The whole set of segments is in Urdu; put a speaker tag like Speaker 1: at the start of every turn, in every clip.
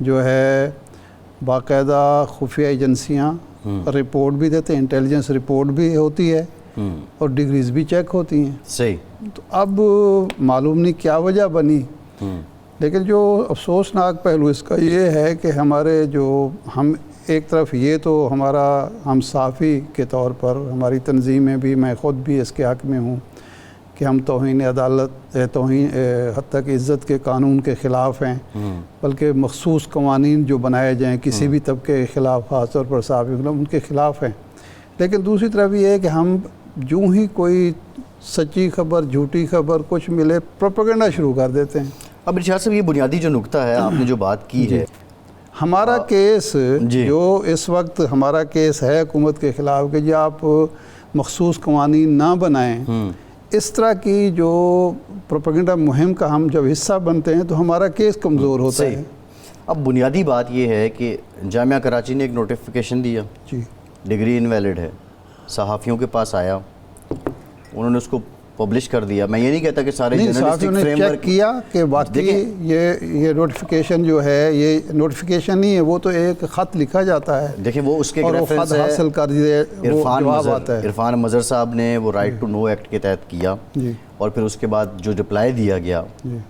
Speaker 1: جو ہے باقاعدہ خفیہ ایجنسیاں رپورٹ بھی دیتے ہیں، انٹیلیجنس رپورٹ بھی ہوتی ہے اور ڈگریز بھی چیک ہوتی ہیں.
Speaker 2: صحیح.
Speaker 1: تو اب معلوم نہیں کیا وجہ بنی، لیکن جو افسوسناک پہلو اس کا یہ ہے کہ ہمارے جو ہم ایک طرف یہ تو ہمارا ہم صحافی کے طور پر ہماری تنظیمیں بھی، میں خود بھی اس کے حق میں ہوں کہ ہم توہین عدالت، توہین حتیٰ کہ عزت کے قانون کے خلاف ہیں، بلکہ مخصوص قوانین جو بنائے جائیں کسی بھی طبقے کے خلاف، خاص طور پر صحافی ان کے خلاف ہیں. لیکن دوسری طرف یہ ہے کہ ہم جو ہی کوئی سچی خبر، جھوٹی خبر کچھ ملے، پروپیگنڈا شروع کر دیتے ہیں.
Speaker 2: اب ارشاد صاحب یہ بنیادی جو نقطہ ہے آپ نے جو بات کی ہے،
Speaker 1: ہمارا کیس جو اس وقت ہمارا کیس ہے حکومت کے خلاف کہ جی آپ مخصوص قوانین نہ بنائیں، اس طرح کی جو پروپیگنڈا مہم کا ہم جب حصہ بنتے ہیں تو ہمارا کیس کمزور ہوتا ہے.
Speaker 2: اب بنیادی بات یہ ہے کہ جامعہ کراچی نے ایک نوٹیفیکیشن دیا، ڈگری انویلڈ ہے، صحافیوں کے پاس آیا، انہوں نے اس کو پبلش کر دیا. میں یہ نہیں کہتا کہ سارے
Speaker 1: صحافیوں نے چیک کیا کہ واقعی یہ نوٹیفیکیشن جو ہے یہ نوٹیفیکیشن نہیں ہے، وہ تو ایک خط لکھا جاتا ہے.
Speaker 2: دیکھیں وہ اس کے
Speaker 1: اور وہ خط حاصل کر دیے،
Speaker 2: عرفان مظہر صاحب نے وہ رائٹ ٹو نو ایکٹ کے تحت کیا، اور پھر اس کے بعد جو رپلائی دیا گیا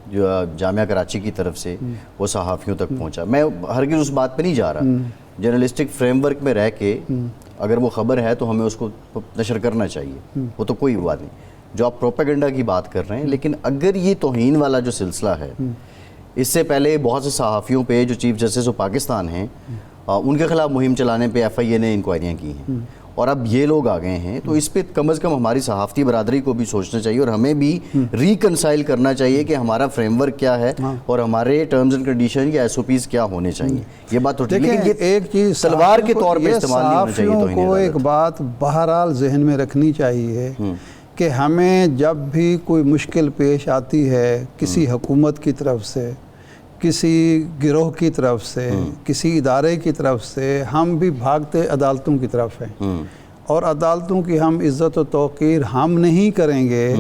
Speaker 2: جو جامعہ کراچی کی طرف سے وہ صحافیوں تک پہنچا. میں ہرگز اس بات پہ نہیں جا رہا، جرنلسٹک فریم ورک میں رہ کے اگر وہ خبر ہے تو ہمیں اس کو نشر کرنا چاہیے، وہ تو کوئی بات نہیں. جو آپ پروپیگنڈا کی بات کر رہے ہیں، لیکن اگر یہ توہین والا جو سلسلہ ہے، اس سے پہلے بہت سے صحافیوں پہ جو چیف جسٹس آف پاکستان ہیں ان کے خلاف مہم چلانے پہ ایف آئی اے نے انکوائریاں کی ہیں، اور اب یہ لوگ آ گئے ہیں، تو اس پہ کم از کم ہماری صحافتی برادری کو بھی سوچنا چاہیے اور ہمیں بھی ریکنسائل کرنا چاہیے کہ ہمارا فریم ورک کیا ہے اور ہمارے ٹرمز اینڈ کنڈیشن یا ایس او پیز کیا ہونے چاہیے. یہ بات تو لیکن یہ
Speaker 1: ایک چیز
Speaker 2: تلوار کے طور پہ استعمال نہیں ہونا چاہیے.
Speaker 1: صحافیوں کو ایک بات بہرحال ذہن میں رکھنی چاہیے کہ ہمیں جب بھی کوئی مشکل پیش آتی ہے کسی حکومت کی طرف سے، کسی گروہ کی طرف سے، کسی ادارے کی طرف سے، ہم بھی بھاگتے عدالتوں کی طرف ہیں، اور عدالتوں کی ہم عزت و توقیر ہم نہیں کریں گے،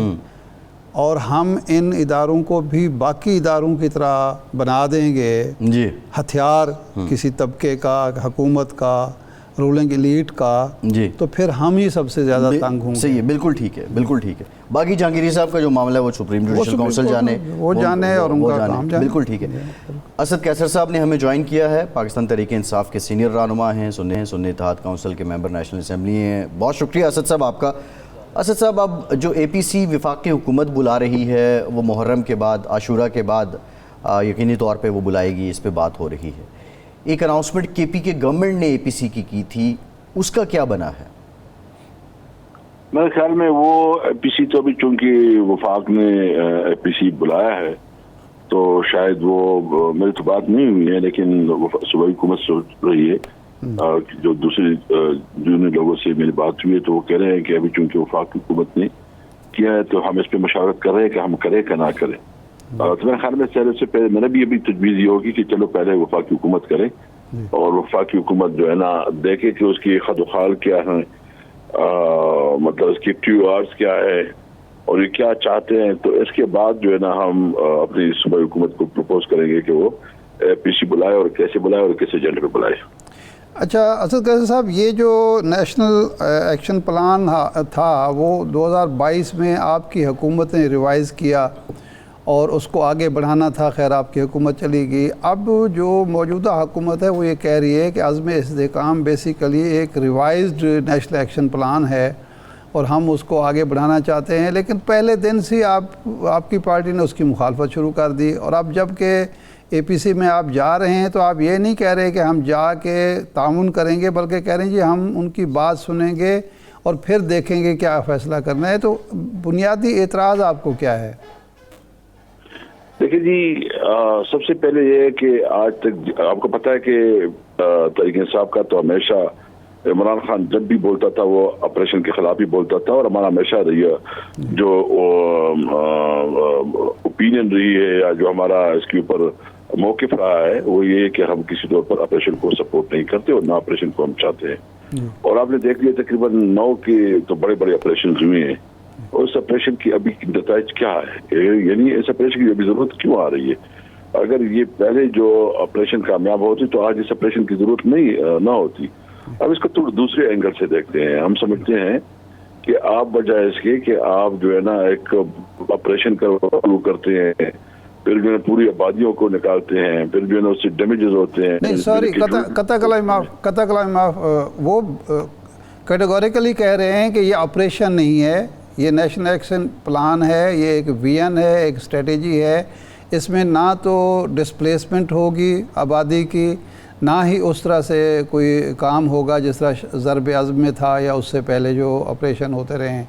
Speaker 1: اور ہم ان اداروں کو بھی باقی اداروں کی طرح بنا دیں گے ہتھیار کسی طبقے کا، حکومت کا، رولنگ ایلیٹ کا، تو پھر ہم ہی سب سے زیادہ تنگ ہوں گے.
Speaker 2: صحیح ہے، بالکل ٹھیک ہے، بالکل ٹھیک ہے. باقی جہانگیری صاحب کا جو معاملہ ہے وہ سپریم جوڈیشل کونسل جانے،
Speaker 1: وہ جانے اور ان کا کام جانے.
Speaker 2: بالکل ٹھیک ہے. اسد قیصر صاحب نے ہمیں جوائن کیا ہے، پاکستان تحریک انصاف کے سینئر رہنما ہیں، سنی اتحاد کونسل کے ممبر نیشنل اسمبلی ہیں. بہت شکریہ اسد صاحب آپ کا. اسد صاحب، اب جو اے پی سی وفاقی حکومت بلا رہی ہے وہ محرم کے بعد، عاشورہ کے بعد یقینی طور پہ وہ بلائے گی، اس پہ بات ہو رہی ہے. ایک اناؤنسمنٹ کے پی کے گورنمنٹ نے اے پی سی کی تھی، اس کا کیا بنا ہے؟
Speaker 3: میرے خیال میں وہ اے پی سی تو ابھی چونکہ وفاق نے اے پی سی بلایا ہے تو شاید وہ میری تو بات نہیں ہوئی ہے، لیکن صوبائی حکومت سوچ رہی ہے. جو دوسرے جنہیں لوگوں سے میری بات ہوئی ہے تو وہ کہہ رہے ہیں کہ ابھی چونکہ وفاق کی حکومت نے کیا ہے تو ہم اس پہ مشاورت کر رہے ہیں کہ ہم کریں کہ نہ کریں. تو میرے خیال میں سے پہلے میں نے بھی ابھی تجویز یہ ہوگی کہ چلو پہلے وفاق کی حکومت کریں، اور وفاقی حکومت جو ہے نا دیکھے کہ اس کی خد و خال کیا ہے، مطلب اس کی ٹیو آرز کیا ہے اور یہ کیا چاہتے ہیں، تو اس کے بعد جو ہے نا ہم اپنی صوبائی حکومت کو پروپوز کریں گے کہ وہ پی سی بلائے اور کیسے بلائے اور کس ایجنڈے پہ بلائے.
Speaker 1: اچھا اسد قیصر صاحب، یہ جو نیشنل ایکشن پلان تھا وہ 2022 میں آپ کی حکومت نے ریوائز کیا اور اس کو آگے بڑھانا تھا، خیر آپ کی حکومت چلی گئی. اب جو موجودہ حکومت ہے وہ یہ کہہ رہی ہے کہ عزم استحکام بیسیکلی ایک ریوائزڈ نیشنل ایکشن پلان ہے اور ہم اس کو آگے بڑھانا چاہتے ہیں، لیکن پہلے دن سے آپ کی پارٹی نے اس کی مخالفت شروع کر دی. اور اب جب کہ اے پی سی میں آپ جا رہے ہیں تو آپ یہ نہیں کہہ رہے کہ ہم جا کے تعاون کریں گے، بلکہ کہہ رہے ہیں جی ہم ان کی بات سنیں گے اور پھر دیکھیں گے کیا فیصلہ کرنا ہے. تو بنیادی اعتراض آپ کو کیا ہے؟
Speaker 3: دیکھیں جی، سب سے پہلے یہ ہے کہ آج تک آپ کو پتہ ہے کہ تحریک انصاف کا تو ہمیشہ عمران خان جب بھی بولتا تھا وہ آپریشن کے خلاف ہی بولتا تھا، اور ہمارا ہمیشہ جو اوپینین رہی ہے یا جو ہمارا اس کے اوپر موقف رہا ہے وہ یہ ہے کہ ہم کسی طور پر آپریشن کو سپورٹ نہیں کرتے اور نہ آپریشن کو ہم چاہتے ہیں. اور آپ نے دیکھ لیا تقریباً 9 کے تو بڑے بڑے آپریشن ہوئے ہیں، اور اس آپریشن کی ابھی نتائج کیا ہے، یعنی اس آپریشن کی ابھی ضرورت کیوں آ رہی ہے؟ اگر یہ پہلے جو آپریشن کامیاب ہوتی تو آج اس آپریشن کی ضرورت نہ ہوتی. اب اس کو تھوڑا دوسرے اینگل سے دیکھتے ہیں. ہم سمجھتے ہیں کہ آپ بجائے اس کے کہ آپ جو ہے نا ایک آپریشن شروع کرتے ہیں, پھر جو ہے پوری آبادیوں کو نکالتے ہیں, پھر جو ہے نا اس سے ڈیمیجز ہوتے ہیں.
Speaker 1: نہیں سوری, قطع کلام معاف, وہ کیٹیگوریکلی کہہ رہے ہیں کہ یہ آپریشن نہیں ہے, یہ نیشنل ایکشن پلان ہے, یہ ایک ویژن ہے, ایک اسٹریٹجی ہے. اس میں نہ تو ڈسپلیسمنٹ ہوگی آبادی کی, نہ ہی اس طرح سے کوئی کام ہوگا جس طرح ضرب عزم میں تھا یا اس سے پہلے جو آپریشن ہوتے رہے ہیں.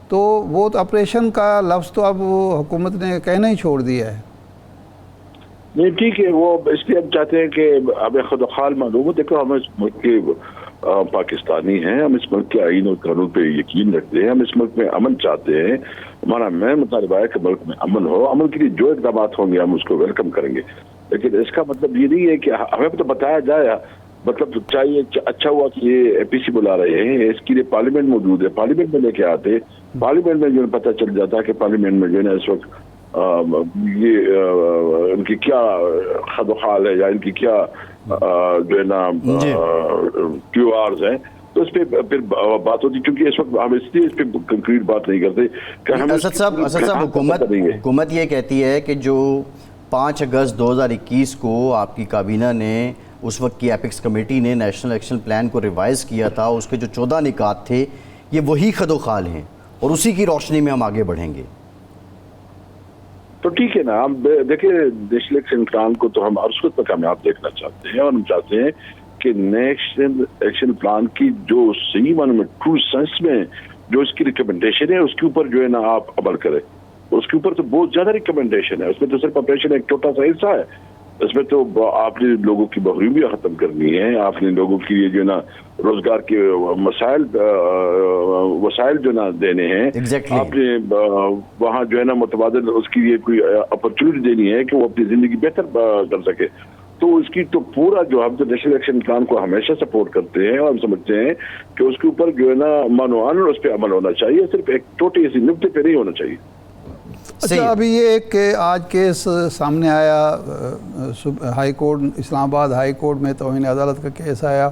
Speaker 1: تو وہ تو آپریشن کا لفظ تو اب حکومت نے کہنا ہی چھوڑ دیا ہے.
Speaker 3: نہیں ٹھیک ہے, وہ اس لیے ہم چاہتے ہیں کہ ہمیں خود خال معلوم ہو. دیکھو ہم اس ملک کے پاکستانی ہیں, ہم اس ملک کے آئین اور قانون پہ یقین رکھتے ہیں, ہم اس ملک میں امن چاہتے ہیں. ہمارا مین مطالبہ ہے کہ ملک میں امن ہو. امن کے لیے جو اقدامات ہوں گے ہم اس کو ویلکم کریں گے, لیکن اس کا مطلب یہ نہیں ہے کہ ہمیں تو بتایا جائے. مطلب چاہیے, اچھا ہوا کہ یہ اے پی سی بلا رہے ہیں, اس کے لیے پارلیمنٹ موجود ہے, پارلیمنٹ میں لے کے آتے, پارلیمنٹ میں جو ہے پتہ چل جاتا کہ پارلیمنٹ میں جو ہے نا اس وقت یہ ان کی کیا خد و خال ہے یا ان کی کیا جو ہے نا کیو آرز ہیں, تو اس پہ پھر بات ہوتی. کیونکہ اس وقت ہم اس لیے اس پہ کنکریٹ بات نہیں کرتے کہ ہم
Speaker 2: اسد صاحب حکومت یہ کہتی ہے کہ جو 5 اگست 2021 کو آپ کی کابینہ نے, اس وقت کی ایپکس کمیٹی نے نیشنل ایکشن پلان کو ریوائز کیا تھا, اس کے جو 14 نکات تھے یہ وہی خد و خال ہیں اور اسی کی روشنی میں ہم آگے بڑھیں گے.
Speaker 3: تو ٹھیک ہے نا, ہم دیکھیں نیشنل ایکشن پلان کو تو ہم عرصت پر کامیاب دیکھنا چاہتے ہیں, اور ہم چاہتے ہیں کہ نیشنل ایکشن پلان کی جو صحیح معنی میں ٹرو سینس میں جو اس کی ریکمنڈیشن ہے اس کے اوپر جو ہے نا آپ عمل کریں. اس کے اوپر تو بہت زیادہ ریکمنڈیشن ہے, اس میں تو صرف آپریشن ایک چھوٹا سا حصہ ہے. اس میں تو آپ نے لوگوں کی محرومیاں ختم کرنی ہے, آپ نے لوگوں کی جو ہے نا روزگار کے وسائل جو نا دینے ہیں, آپ نے وہاں جو ہے نا متبادل اس کی یہ کوئی اپرچونٹی دینی ہے کہ وہ اپنی زندگی بہتر کر سکے. تو اس کی تو پورا جو ہم تو نیشنل ایکشن پلان کو ہمیشہ سپورٹ کرتے ہیں, اور ہم سمجھتے ہیں کہ اس کے اوپر جو ہے نا مانوان اس پہ عمل ہونا چاہیے, صرف ایک چھوٹی سی نقطے پہ نہیں ہونا چاہیے.
Speaker 1: اچھا, ابھی یہ ایک آج کیس سامنے آیا ہائی کورٹ, اسلام آباد ہائی کورٹ میں توہین عدالت کا کیس آیا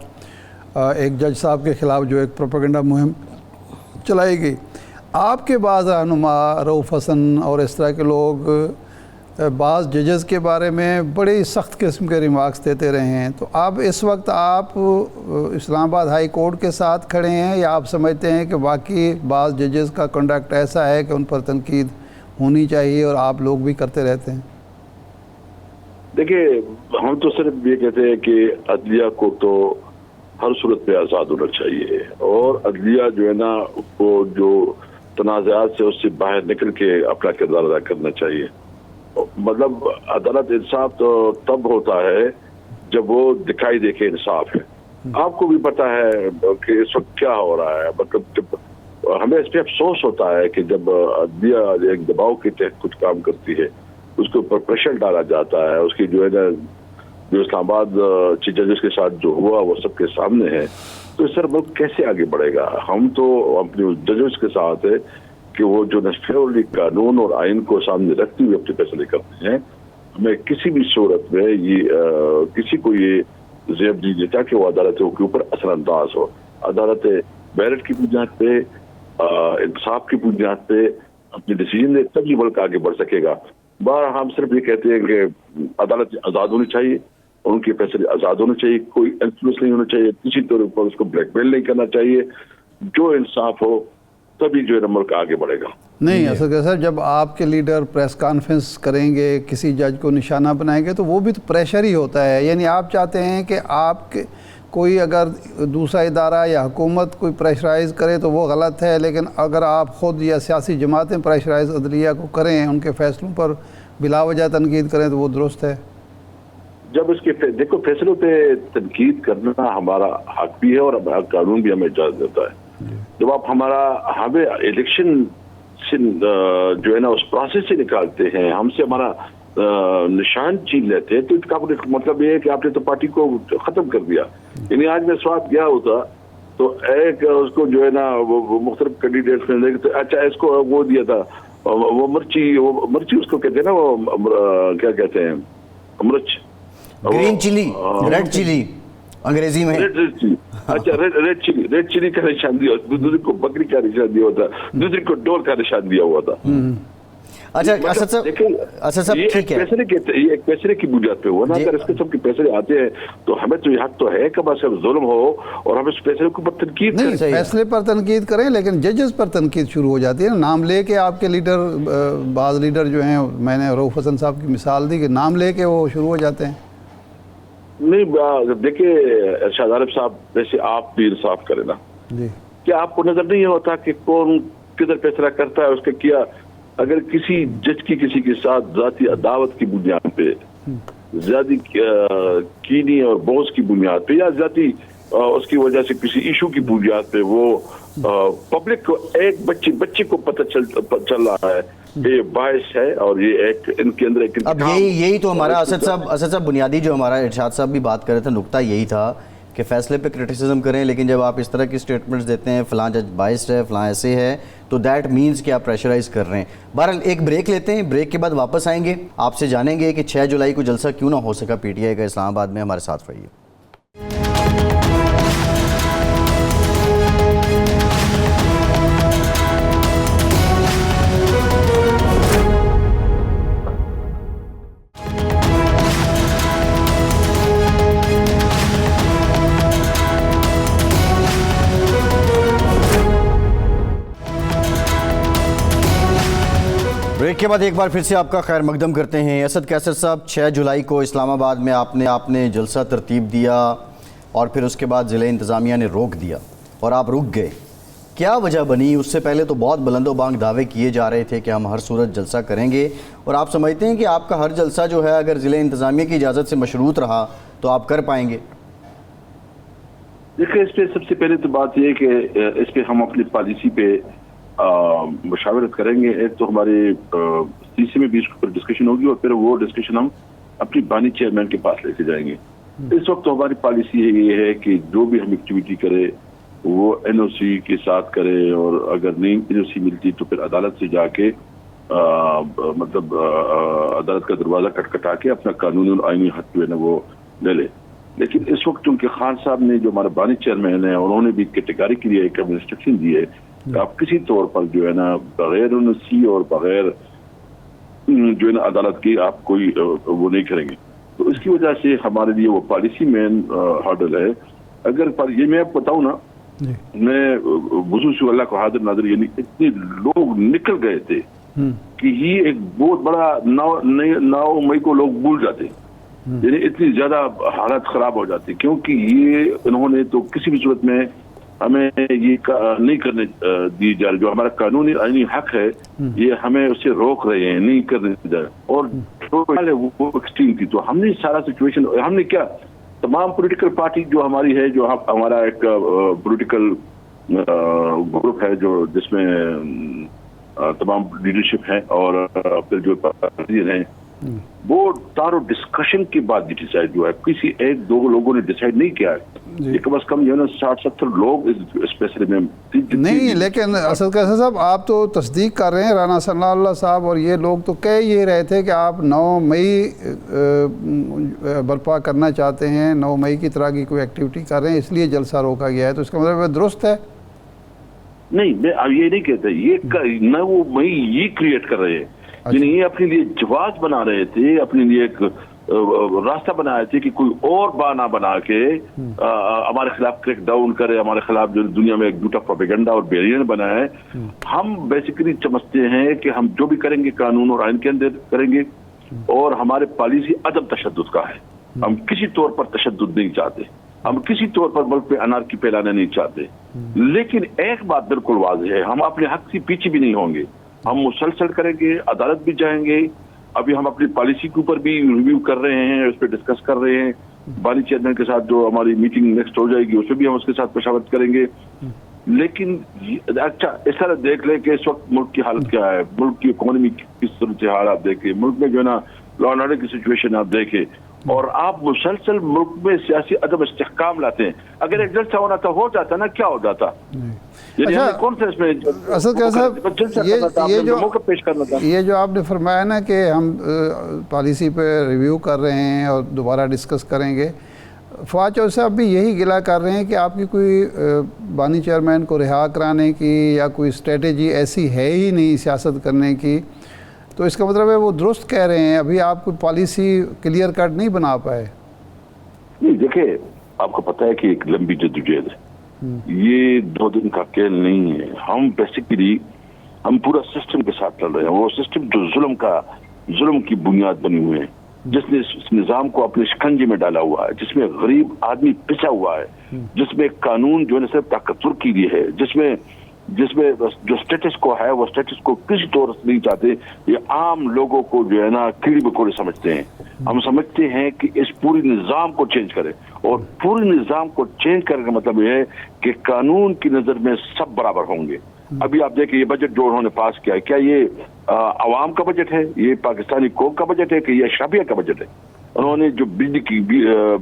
Speaker 1: ایک جج صاحب کے خلاف جو ایک پروپیگنڈا مہم چلائی گئی. آپ کے بعض رہنما رؤوف حسن اور اس طرح کے لوگ بعض ججز کے بارے میں بڑی سخت قسم کے ریمارکس دیتے رہے ہیں, تو آپ اس وقت آپ اسلام آباد ہائی کورٹ کے ساتھ کھڑے ہیں یا آپ سمجھتے ہیں کہ باقی بعض ججز کا کنڈکٹ ایسا ہے کہ ان پر تنقید ہونی چاہیے اور آپ لوگ بھی کرتے رہتے ہیں؟
Speaker 3: دیکھیں, ہم تو صرف یہ کہتے ہیں کہ عدلیہ کو تو ہر صورت پہ آزاد ہونا چاہیے, اور عدلیہ جو ہے نا وہ جو تنازعات سے اس سے باہر نکل کے اپنا کردار ادا کرنا چاہیے. مطلب عدالت انصاف تو تب ہوتا ہے جب وہ دکھائی دے کے انصاف ہے. آپ کو بھی پتا ہے کہ اس وقت کیا ہو رہا ہے, مطلب ہمیں اس پہ افسوس ہوتا ہے کہ جب عدلیہ ایک دباؤ کے تحت کچھ کام کرتی ہے, اس کے اوپر پریشر ڈالا جاتا ہے, اس کی جو ہے نا جو اسلام آباد چیف ججز کے ساتھ جو ہوا وہ سب کے سامنے ہے, تو اس طرح ملک کیسے آگے بڑھے گا؟ ہم تو اپنے ججز کے ساتھ ہے کہ وہ جو نسفیولی قانون اور آئین کو سامنے رکھتے ہوئے اپنے فیصلے کرتے ہیں. ہمیں کسی بھی صورت میں یہ کسی کو یہ زیب نہیں دیتا کہ وہ عدالتوں کے اوپر اثر انداز ہو. عدالت میرٹ کی بنیاد پہ, انصاف کی بنیاد پہ اپنے ڈیسیجن دے, تب یہ ملک آگے بڑھ سکے گا. ہم صرف یہ کہتے ہیں کہ عدالت آزاد ہونی چاہیے, ان کے فیصلے آزاد ہونے چاہیے, کوئی انفلوئنس نہیں ہونا چاہیے, کسی طور پر اس کو بلیک میل نہیں کرنا چاہیے. جو انصاف ہو تبھی جو ہے ملک آگے بڑھے گا.
Speaker 1: نہیں اصل سر, جب آپ کے لیڈر پریس کانفرنس کریں گے, کسی جج کو نشانہ بنائیں گے, تو وہ بھی تو پریشر ہی ہوتا ہے. یعنی آپ چاہتے ہیں کہ آپ کے کوئی اگر دوسرا ادارہ یا حکومت کوئی پریشرائز کرے تو وہ غلط ہے, لیکن اگر آپ خود یا سیاسی جماعتیں پریشرائز عدلیہ کو کریں, ان کے فیصلوں پر بلا وجہ تنقید کریں, تو وہ درست ہے.
Speaker 3: جب اس کے دیکھو فیصلوں پہ تنقید کرنا ہمارا حق بھی ہے اور قانون بھی ہمیں اجازت دیتا ہے. جب آپ ہمیں الیکشن سے جو ہے نا اس پروسیس سے نکالتے ہیں, ہم سے ہمارا نشان چھین لیتے ہیں, تو اس کا مطلب یہ ہے کہ آپ نے تو پارٹی کو ختم کر دیا. یعنی آج میں سوات گیا ہوتا تو ایک اس کو جو ہے نا وہ مختلف کینڈیڈیٹس میں دیکھتے, اچھا اس کو وہ دیا تھا وہ مرچی اس کو کہتے ہیں نا, وہ کیا کہتے ہیں مرچ,
Speaker 2: گرین چلی, ریڈ چلی انگریزی میں.
Speaker 3: ریڈ چلی, اچھا ریڈ چلی کا نشان دیا, دوسری کو بکری کا نشان دیا ہوتا, دوسری کو ڈور کا نشان دیا ہوا تھا.
Speaker 2: اچھا اسد صاحب ٹھیک ہے,
Speaker 3: یہ ایک پیسے کی بنیاد پہ ہوا نا. اگر اس قسم کے پیسے آتے ہیں تو ہمیں تو یہ حق تو ہے کہ بس ظلم ہو اور ہم اس پیسے کے اوپر تنقید کریں.
Speaker 1: فیصلے پر تنقید کریں, لیکن ججز پر تنقید شروع ہو جاتی ہے. نام لے کے آپ کے لیڈر, بعض لیڈر جو ہیں, میں نے رؤف حسن صاحب کی مثال دی کہ نام لے کے وہ شروع ہو جاتے ہیں.
Speaker 3: نہیں دیکھیں ارشاد عارف صاحب, ویسے آپ بھی انصاف کریں نا.
Speaker 1: جی,
Speaker 3: کیا آپ کو نظر نہیں ہوتا کہ کون کدھر فیصلہ کرتا ہے, اس کا کیا اگر کسی جج کی کسی کے ساتھ ذاتی عداوت کی بنیاد پہ, ذاتی کینی اور بغض کی بنیاد پہ, یا ذاتی اس کی وجہ سے کسی ایشو کی بنیاد پہ وہ پبلک کو, ایک بچے کو پتہ چل رہا ہے یہ باعث ہے اور یہ ایک ان کے اندر ایک,
Speaker 2: اب یہی تو ہمارا اسد صاحب بنیادی جو ہمارا ارشاد صاحب بھی بات کر رہے تھے, نقطہ یہی تھا کہ فیصلے پہ کرٹیسزم کریں, لیکن جب آپ اس طرح کی سٹیٹمنٹس دیتے ہیں فلاں جج باعث ہے, فلاں ایسے ہے, تو دیٹ مینز کہ آپ پریشرائز کر رہے ہیں. بہرحال ایک بریک لیتے ہیں, بریک کے بعد واپس آئیں گے, آپ سے جانیں گے کہ 6 جولائی کو جلسہ کیوں نہ ہو سکا پی ٹی آئی کا اسلام آباد میں. ہمارے ساتھ رہیے. بریک کے بعد ایک بار پھر سے آپ کا خیر مقدم کرتے ہیں. اسد قیصر صاحب, 6 جولائی کو اسلام آباد میں آپ نے جلسہ ترتیب دیا اور پھر اس کے بعد ضلع انتظامیہ نے روک دیا اور آپ رک گئے. کیا وجہ بنی؟ اس سے پہلے تو بہت بلند و بانگ دعوے کیے جا رہے تھے کہ ہم ہر صورت جلسہ کریں گے, اور آپ سمجھتے ہیں کہ آپ کا ہر جلسہ جو ہے اگر ضلع انتظامیہ کی اجازت سے مشروط رہا تو آپ کر پائیں گے؟
Speaker 3: دیکھیں, اس پہ سب سے پہلے تو بات یہ کہ اس پہ ہم اپنی پالیسی پہ مشاورت کریں گے. ایک تو ہمارے سی سی میں بھی اس پر ڈسکشن ہوگی اور پھر وہ ڈسکشن ہم اپنی بانی چیئرمین کے پاس لے کے جائیں گے. اس وقت تو ہماری پالیسی یہ ہے کہ جو بھی ہم ایکٹیویٹی کرے وہ این او سی کے ساتھ کرے, اور اگر نہیں این او سی ملتی تو پھر عدالت سے جا کے مطلب عدالت کا دروازہ کٹکھٹا کے اپنا قانونی اور آئینی حق جو ہے نا وہ لے لے. لیکن اس وقت چونکہ خان صاحب نے جو ہمارا بانی چیئرمین ہے انہوں نے بھی کیٹیگری کے لیے ایک انسٹرکشن دی ہے کہ آپ کسی طور پر جو ہے نا بغیر این او سی اور بغیر جو ہے نا عدالت کی آپ کوئی وہ نہیں کریں گے. تو اس کی وجہ سے ہمارے لیے وہ پالیسی مین ہارڈل ہے. اگر یہ میں آپ بتاؤں نا, میں وضو سے اللہ کو حاضر ناظر, یعنی اتنے لوگ نکل گئے تھے کہ یہ ایک بہت بڑا 9 مئی کو لوگ بھول جاتے, یعنی اتنی زیادہ حالت خراب ہو جاتی, کیونکہ یہ انہوں نے تو کسی بھی صورت میں ہمیں یہ نہیں کرنے دی جا رہی. جو ہمارا قانونی آئینی حق ہے یہ ہمیں اسے روک رہے ہیں, نہیں کرنے جا رہے. اور وہ ایکسٹریم تھی. تو ہم نے سارا سچویشن, ہم نے کیا تمام پولیٹیکل پارٹی جو ہماری ہے, جو ہمارا ایک پولیٹیکل گروپ ہے جو جس میں تمام لیڈرشپ ہے اور پھر جو پارٹیز ہیں, وہ تارو ڈسکشن کے بعد ڈیسائیڈ جو ہے, کسی 1-2 لوگوں نے ڈیسائیڈ نہیں کیا ہے. یہ کم از کم جو ہے نا 60-70 لوگ اس فیصلے میں
Speaker 1: نہیں. لیکن اسد قیصر صاحب, آپ تو تصدیق کر رہے ہیں, رانا ثناء اللہ صاحب اور یہ لوگ تو کہہ یہ رہے تھے کہ آپ 9 مئی برپا کرنا چاہتے ہیں, 9 مئی کی طرح کی کوئی ایکٹیویٹی کر رہے ہیں, اس لیے جلسہ روکا گیا ہے. تو اس کا مطلب درست ہے؟
Speaker 3: نہیں, میں اب یہ نہیں کہتا, یہ 9 مئی یہ کریٹ کر رہے ہیں, یعنی یہ اپنے لیے جواز بنا رہے تھے, اپنے لیے ایک راستہ بنایا تھے کہ کوئی اور بہانہ بنا کے ہمارے خلاف کریک ڈاؤن کرے, ہمارے خلاف جو دنیا میں ایک جھوٹا پروپیگنڈا اور بیریئر بنا ہے. ہم بیسیکلی سمجھتے ہیں کہ ہم جو بھی کریں گے قانون اور آئین کے اندر کریں گے, اور ہمارے پالیسی عدم تشدد کا ہے. ہم کسی طور پر تشدد نہیں چاہتے, ہم کسی طور پر ملک پہ انارکی پھیلانا نہیں چاہتے. لیکن ایک بات بالکل واضح ہے, ہم اپنے حق سے پیچھے بھی نہیں ہوں گے. ہم مسلسل کریں گے, عدالت بھی جائیں گے. ابھی ہم اپنی پالیسی کے اوپر بھی ریویو کر رہے ہیں, اس پہ ڈسکس کر رہے ہیں. بانی چیئرمین کے ساتھ جو ہماری میٹنگ نیکسٹ ہو جائے گی اس پہ بھی ہم اس کے ساتھ مشاورت کریں گے. لیکن اچھا اس طرح دیکھ لیں کہ اس وقت ملک کی حالت کیا ہے, ملک کی اکانومی کس طرح سے حال آپ دیکھیں, ملک میں جو ہے نا لا اینڈ آرڈر کی سچویشن آپ دیکھیں, اور آپ مسلسل ملک میں سیاسی عدم استحکام لاتے ہیں. اگر ایک جلسہ ہونا تھا ہو جاتا نا, کیا ہو جاتا.
Speaker 1: اچھا
Speaker 3: کون سا اس میں
Speaker 1: اسد قیصر صاحب یہ جو آپ نے فرمایا نا کہ ہم پالیسی پہ ریویو کر رہے ہیں اور دوبارہ ڈسکس کریں گے، فواد چودھری صاحب بھی یہی گلہ کر رہے ہیں کہ آپ کی کوئی بانی چیئرمین کو رہا کرانے کی یا کوئی اسٹریٹجی ایسی ہے ہی نہیں سیاست کرنے کی، تو اس کا مطلب ہے وہ درست کہہ رہے ہیں، ابھی آپ کوئی پالیسی کلیئر کٹ نہیں بنا پائے؟
Speaker 3: نہیں دیکھیں، آپ کو پتہ ہے کہ ایک لمبی جدوجہد ہے، یہ 2 دن کا کھیل نہیں ہے. ہم بیسیکلی ہم پورا سسٹم کے ساتھ چل رہے ہیں، وہ سسٹم جو ظلم کی بنیاد بنی ہوئے ہیں، جس نے اس نظام کو اپنے شکنجے میں ڈالا ہوا ہے، جس میں غریب آدمی پسا ہوا ہے، جس میں قانون جو ہے صرف طاقتور کے لیے ہے، جس میں جو سٹیٹس کو ہے وہ سٹیٹس کو کسی طور سے نہیں چاہتے. یہ عام لوگوں کو جو ہے نا کیڑی مکوڑے سمجھتے ہیں. ہم سمجھتے ہیں کہ اس پوری نظام کو چینج کرے، اور پوری نظام کو چینج کرنے کا مطلب یہ ہے کہ قانون کی نظر میں سب برابر ہوں گے. ابھی آپ دیکھیں یہ بجٹ جو انہوں نے پاس کیا ہے، کیا یہ عوام کا بجٹ ہے، یہ پاکستانی قوم کا بجٹ ہے کہ یہ اشرافیہ کا بجٹ ہے؟ انہوں نے جو بجلی کی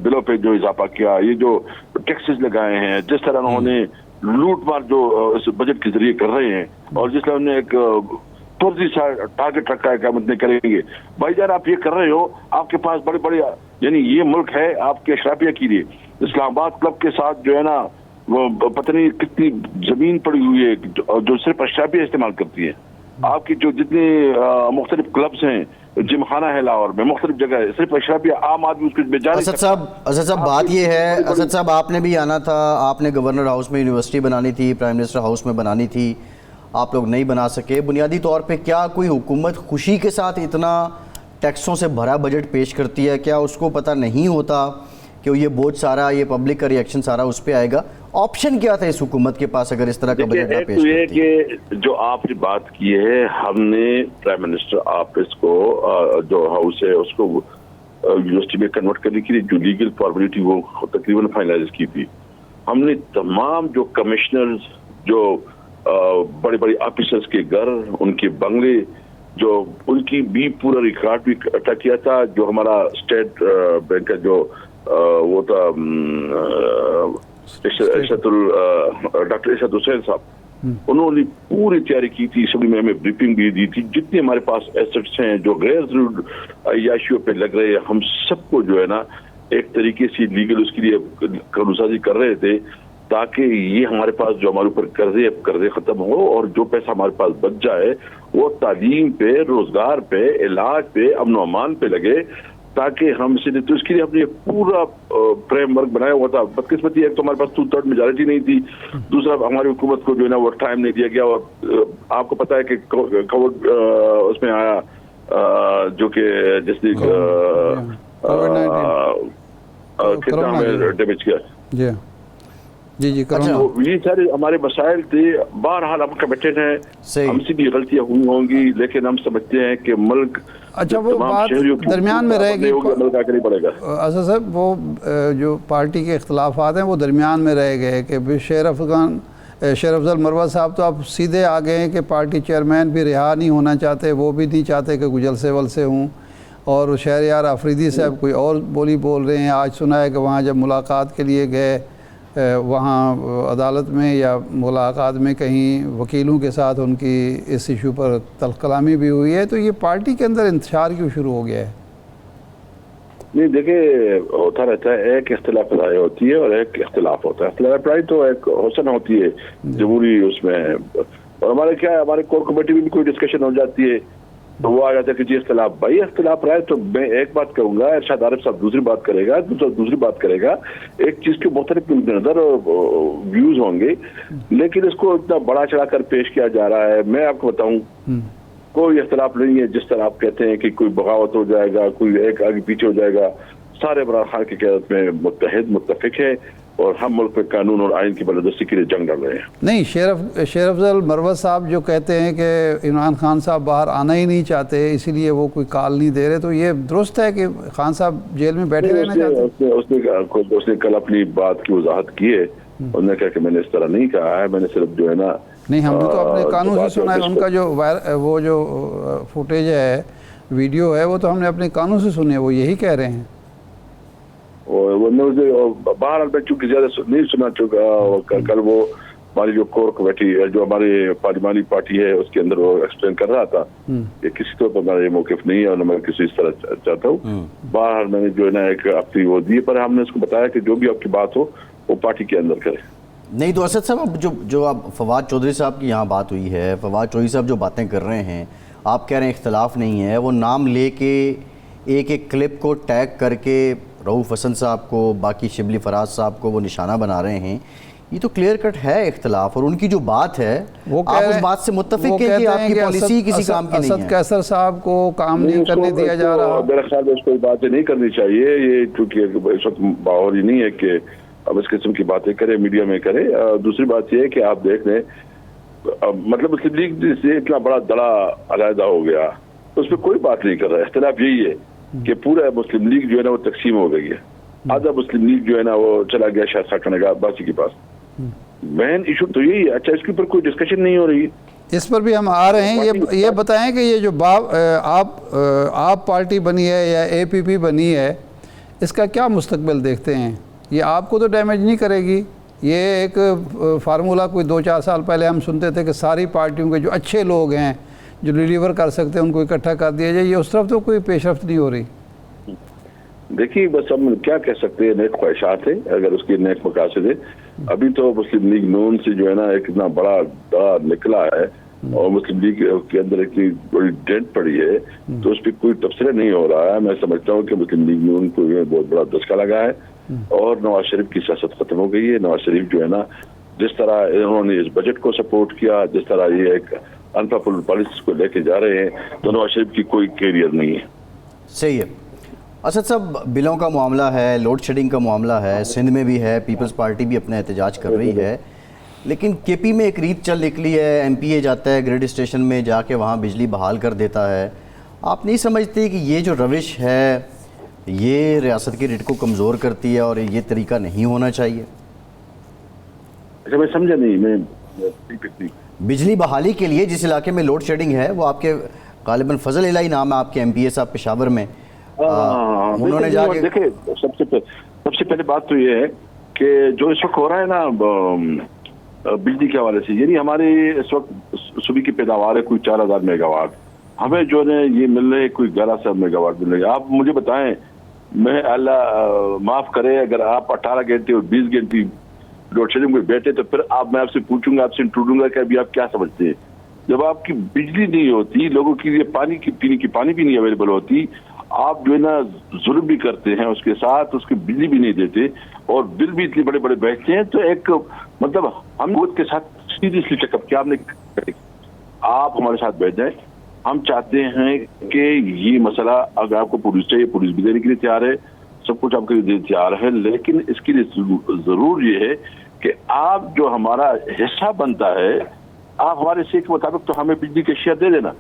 Speaker 3: بلوں پہ جو اضافہ کیا، یہ جو ٹیکسز لگائے ہیں، جس طرح انہوں نے لوٹ مار جو اس بجٹ کے ذریعے کر رہے ہیں، اور جس طرح انہوں نے ایک فرضی سا ٹارگٹ رکھا ہے کہ ہم اتنے کریں گے. بھائی جان آپ یہ کر رہے ہو، آپ کے پاس بڑے بڑے یعنی یہ ملک ہے آپ کے اشرافیہ کے لیے. اسلام آباد کلب کے ساتھ جو ہے نا وہ پتہ نہیں کتنی زمین پڑی ہوئی ہے جو صرف اشرافیہ استعمال کرتی ہے. آپ کی جو جتنے مختلف کلبز ہیں، جم خانہ ہے لاہور میں، مختلف جگہ ہے، صرف اشرافیہ عام آدمی اس کو بے جا نہیں سکتا.
Speaker 2: اسد صاحب بات یہ ہے، اسد صاحب آپ نے بھی آنا تھا، آپ نے گورنر ہاؤس میں یونیورسٹی بنانی تھی، پرائم منسٹر ہاؤس میں بنانی تھی، آپ لوگ نہیں بنا سکے. بنیادی طور پہ کیا کوئی حکومت خوشی کے ساتھ اتنا ٹیکسوں سے بھرا بجٹ پیش کرتی ہے؟ کیا اس کو پتہ نہیں ہوتا کہ یہ بوجھ سارا، یہ پبلک کا ریئیکشن سارا اس پہ آئے گا؟ آپشن کیا تھا اس حکومت کے پاس اگر اس طرح کا بجٹ نہ پیش کرتی؟
Speaker 3: ایک تو یہ کہ جو آپ نے بات کی ہے، ہم نے پرائم منسٹر آفس کو جو ہاؤس ہے اس کو یونیورسٹی میں کنورٹ کرنے کے لیے جو لیگل فارمیلٹی وہ تقریباً فائنلائز کی تھی. ہم نے تمام جو کمشنرز، جو بڑے بڑے آفیسرز کے گھر، ان کے بنگلے، جو ان کی بھی پورا ریکارڈ بھی اکٹھا کیا تھا. جو ہمارا اسٹیٹ بینک کا جو وہ تھا ڈاکٹر ارشد حسین صاحب، انہوں نے پوری تیاری کی تھی. اسمبلی میں ہمیں بریفنگ بھی دی تھی. جتنے ہمارے پاس ایسٹس ہیں جو غیر ضرور عیاشیوں پہ لگ رہے ہیں، ہم سب کو جو ہے نا ایک طریقے سے لیگل اس کے لیے قانون سازی کر رہے تھے، تاکہ یہ ہمارے پاس جو ہمارے اوپر قرضے ختم ہو، اور جو پیسہ ہمارے پاس بچ جائے وہ تعلیم پہ، روزگار پہ، علاج پہ، امن و امان پہ لگے، تاکہ ہم سے تو اس کے لیے ہم نے پورا فریم ورک بنایا ہوا تھا. بدقسمتی ایک تو ہمارے پاس 2/3 میجارٹی نہیں تھی، دوسرا ہماری حکومت کو جو ہے نا وہ ٹائم نہیں دیا گیا. اور آپ کو پتا ہے کہ کووڈ اس میں آیا جو کہ جس نے کتنا ہمیں ڈیمیج کیا. جی یہ سارے ہمارے مسائل تھے. بہرحال ہم کمیٹڈ ہیں، ہم سے بھی غلطیاں ہوئی ہوں گی، لیکن ہم سمجھتے ہیں کہ ملک
Speaker 1: اچھا وہ بات درمیان میں رہے گی. اسد صاحب وہ جو پارٹی کے اختلافات ہیں وہ درمیان میں رہ گئے کہ شیر افضل مروت صاحب تو آپ سیدھے آ گئے ہیں کہ پارٹی چیئرمین بھی رہا نہیں ہونا چاہتے، وہ بھی نہیں چاہتے کہ کوئی جلسے ولسے ہوں، اور شہریار آفریدی صاحب کوئی اور بولی بول رہے ہیں. آج سنا ہے کہ وہاں جب ملاقات کے لیے گئے وہاں عدالت میں یا ملاقات میں کہیں وکیلوں کے ساتھ ان کی اس ایشو پر تلخ کلامی بھی ہوئی ہے. تو یہ پارٹی کے اندر انتشار کیوں شروع ہو گیا ہے؟
Speaker 3: نہیں دیکھیں، ہوتا رہتا ہے، ایک اختلاف رائے ہوتی ہے اور ایک اختلاف ہوتا ہے. اختلاف رائے تو ایک حسن ہوتی ہے جمہوری اس میں، اور ہمارے کیا ہے، ہمارے کور کمیٹی میں بھی کوئی ڈسکشن ہو جاتی ہے تو وہ آ جاتا ہے کہ جی اختلاف. بھائی اختلاف رائے تو میں ایک بات کروں گا، ارشاد عارف صاحب دوسری بات کرے گا، دوسری بات کرے گا. ایک چیز کے مختلف نظر ویوز ہوں گے، لیکن اس کو اتنا بڑا چڑھا کر پیش کیا جا رہا ہے. میں آپ کو بتاؤں کوئی اختلاف نہیں ہے. جس طرح آپ کہتے ہیں کہ کوئی بغاوت ہو جائے گا، کوئی ایک آگے پیچھے ہو جائے گا، سارے عمران خان کی قیادت میں متفق ہے، اور ہم ملک میں قانون اور آئین کی بالادستی کے لیے جنگ لڑ رہے ہیں.
Speaker 1: نہیں، شیر افضل مروت صاحب جو کہتے ہیں کہ عمران خان صاحب باہر آنا ہی نہیں چاہتے، اسی لیے وہ کوئی کال نہیں دے رہے، تو یہ درست ہے کہ خان صاحب جیل میں بیٹھے رہنا چاہتے ہیں؟
Speaker 3: اس نے کل اپنی بات کی وضاحت کی ہے، انہوں نے کہا کہ میں نے اس طرح نہیں کہا ہے، میں نے صرف جو ہے نا
Speaker 1: نہیں، ہم نے تو اپنے قانون سے سنا ہے. ان کا جو وہ جو فوٹیج ہے، ویڈیو ہے، وہ تو ہم نے اپنے قانون سے سنے، وہ یہی کہہ رہے ہیں.
Speaker 3: باہر میں چونکہ زیادہ نہیں سنا چکا. کل وہ ہماری جو کور کمیٹی جو ہماری پارلیمانی پارٹی ہے اس کے اندر وہ ایکسپلین کر رہا تھا کہ کسی طور پر ہمارا یہ موقف نہیں ہے اور میں کسی اس طرح چاہتا ہوں. باہر میں نے جو ہے نا ایک اپنی وہ دی، پر ہم نے اس کو بتایا کہ جو بھی آپ کی بات ہو وہ پارٹی کے اندر کرے.
Speaker 2: نہیں تو اسد صاحب اب جو آپ فواد چودھری صاحب کی یہاں بات ہوئی ہے، فواد چودھری صاحب جو باتیں کر رہے ہیں، آپ کہہ رہے ہیں اختلاف نہیں ہے، وہ نام لے کے ایک کلپ کو ٹیگ کر کے رؤوف حسن صاحب کو، باقی شبلی فراز صاحب کو وہ نشانہ بنا رہے ہیں. یہ تو کلیئر کٹ ہے اختلاف، اور ان کی جو بات ہے آپ اس بات سے متفق ہیں کہ آپ کی پالیسی کسی کام کی نہیں ہے.
Speaker 1: اسد قیصر صاحب کو کام نہیں کرنے دیا جا رہا.
Speaker 3: میرے خیال میں اس کو باتیں نہیں کرنی چاہیے، یہ چونکہ اس وقت ماحول ہی نہیں ہے کہ اب اس قسم کی باتیں کرے، میڈیا میں کرے. دوسری بات یہ ہے کہ آپ دیکھ لیں مطلب مسلم لیگ سے اتنا بڑا دڑا علیحدہ ہو گیا، اس پہ کوئی بات نہیں کر رہا ہے. اختلاف یہی ہے کہ پورا مسلم لیگ جو ہے نا وہ تقسیم ہو گئی ہے. آدھا مسلم لیگ جو ہے نا وہ چلا گیا شاید ساٹھا نگاہ باسی کے پاس. مین ایشو تو یہی ہے. اچھا اس کے اوپر کوئی ڈسکشن نہیں ہو رہی.
Speaker 1: اس پر بھی ہم آ رہے ہیں. یہ بتائیں کہ یہ جو آپ پارٹی بنی ہے یا اے پی پی بنی ہے، اس کا کیا مستقبل دیکھتے ہیں؟ یہ آپ کو تو ڈیمیج نہیں کرے گی؟ یہ ایک فارمولا کوئی 2-4 سال پہلے ہم سنتے تھے کہ ساری پارٹیوں کے جو اچھے لوگ ہیں جو ڈیلیور کر سکتے ہیں ان کو اکٹھا کر دیا جائے. یہ اس طرف تو کوئی پیش رفت نہیں ہو رہی.
Speaker 3: دیکھیے بس ہم کیا کہہ سکتے ہیں، نیک خواہشات ہیں اگر اس کے نیک مقاصد ہے. ابھی تو مسلم لیگ نون سے جو ہے نا ایک اتنا بڑا دڑا نکلا ہے اور مسلم لیگ کے اندر اتنی بڑی ڈینٹ پڑی ہے تو اس پہ کوئی تبصرہ نہیں ہو رہا ہے. میں سمجھتا ہوں کہ مسلم لیگ نون کو بہت بڑا دھچکا لگا ہے اور نواز شریف کی سیاست ختم ہو گئی ہے. نواز شریف جو ہے نا جس طرح انہوں نے اس بجٹ کو سپورٹ کیا، جس طرح یہ ایک انپاپولر پالیسیز کو لے کے جا رہے ہیں، تو نواز شریف کی کوئی کیریئر نہیں ہے.
Speaker 2: صحیح ہے. اسد صاحب بلوں کا معاملہ ہے، لوڈ شیڈنگ کا معاملہ ہے، سندھ میں بھی ہے، پیپلز پارٹی بھی اپنا احتجاج کر رہی ہے، لیکن کے پی میں ایک ریت چل نکلی ہے، ایم پی اے جاتا ہے گریڈ اسٹیشن میں جا کے وہاں بجلی بحال کر دیتا ہے. آپ نہیں سمجھتے کہ یہ جو روش ہے یہ ریاست کی ریٹ کو کمزور کرتی ہے اور یہ طریقہ نہیں ہونا چاہیے؟
Speaker 3: اچھا میں سمجھا نہیں. میں
Speaker 2: بجلی بحالی کے لیے جس علاقے میں لوڈ شیڈنگ ہے وہ آپ کے غالباً فضل الہی نام ہے آپ کے ایم پی اے صاحب پشاور میں، انہوں نے جا کے
Speaker 3: دیکھیں سب سے پہلے بات تو یہ ہے کہ جو اس وقت ہو رہا ہے نا بجلی کے حوالے سے، یعنی ہماری اس وقت صبح کی پیداوار ہے کوئی 4000 میگا واٹ، ہمیں جو ہے یہ مل رہے کوئی 1100 میگا واٹ مل رہے. آپ مجھے بتائیں، میں اللہ معاف کرے اگر آپ 18 گھنٹے اور 20 گھنٹے لوڈ شیڈنگ میں بیٹھے تو پھر میں آپ سے پوچھوں گا، آپ سے انٹروڈوں گا کہ ابھی آپ کیا سمجھتے ہیں. جب آپ کی بجلی نہیں ہوتی، لوگوں کے لیے پانی کی پینے کی پانی بھی نہیں اویلیبل ہوتی، آپ جو ہے نا ظلم بھی کرتے ہیں اس کے ساتھ، اس کی بجلی بھی نہیں دیتے اور بل بھی اتنے بڑے بڑے بیٹھتے ہیں. تو ایک مطلب ہم خود کے ساتھ سیریسلی چیک اپ کیا ہم نے، آپ ہمارے ساتھ بیٹھ جائیں. ہم چاہتے ہیں کہ یہ مسئلہ اگر آپ کو پولیس چاہیے پولیس بھی دینے کے لیے تیار ہے، سب کچھ آپ کے لیے تیار ہے، لیکن اس کے لیے ضرور یہ ہے کہ آپ جو ہمارا حصہ بنتا ہے آپ ہمارے حصے کے مطابق تو ہمیں بجلی کے شیئر دے دینا.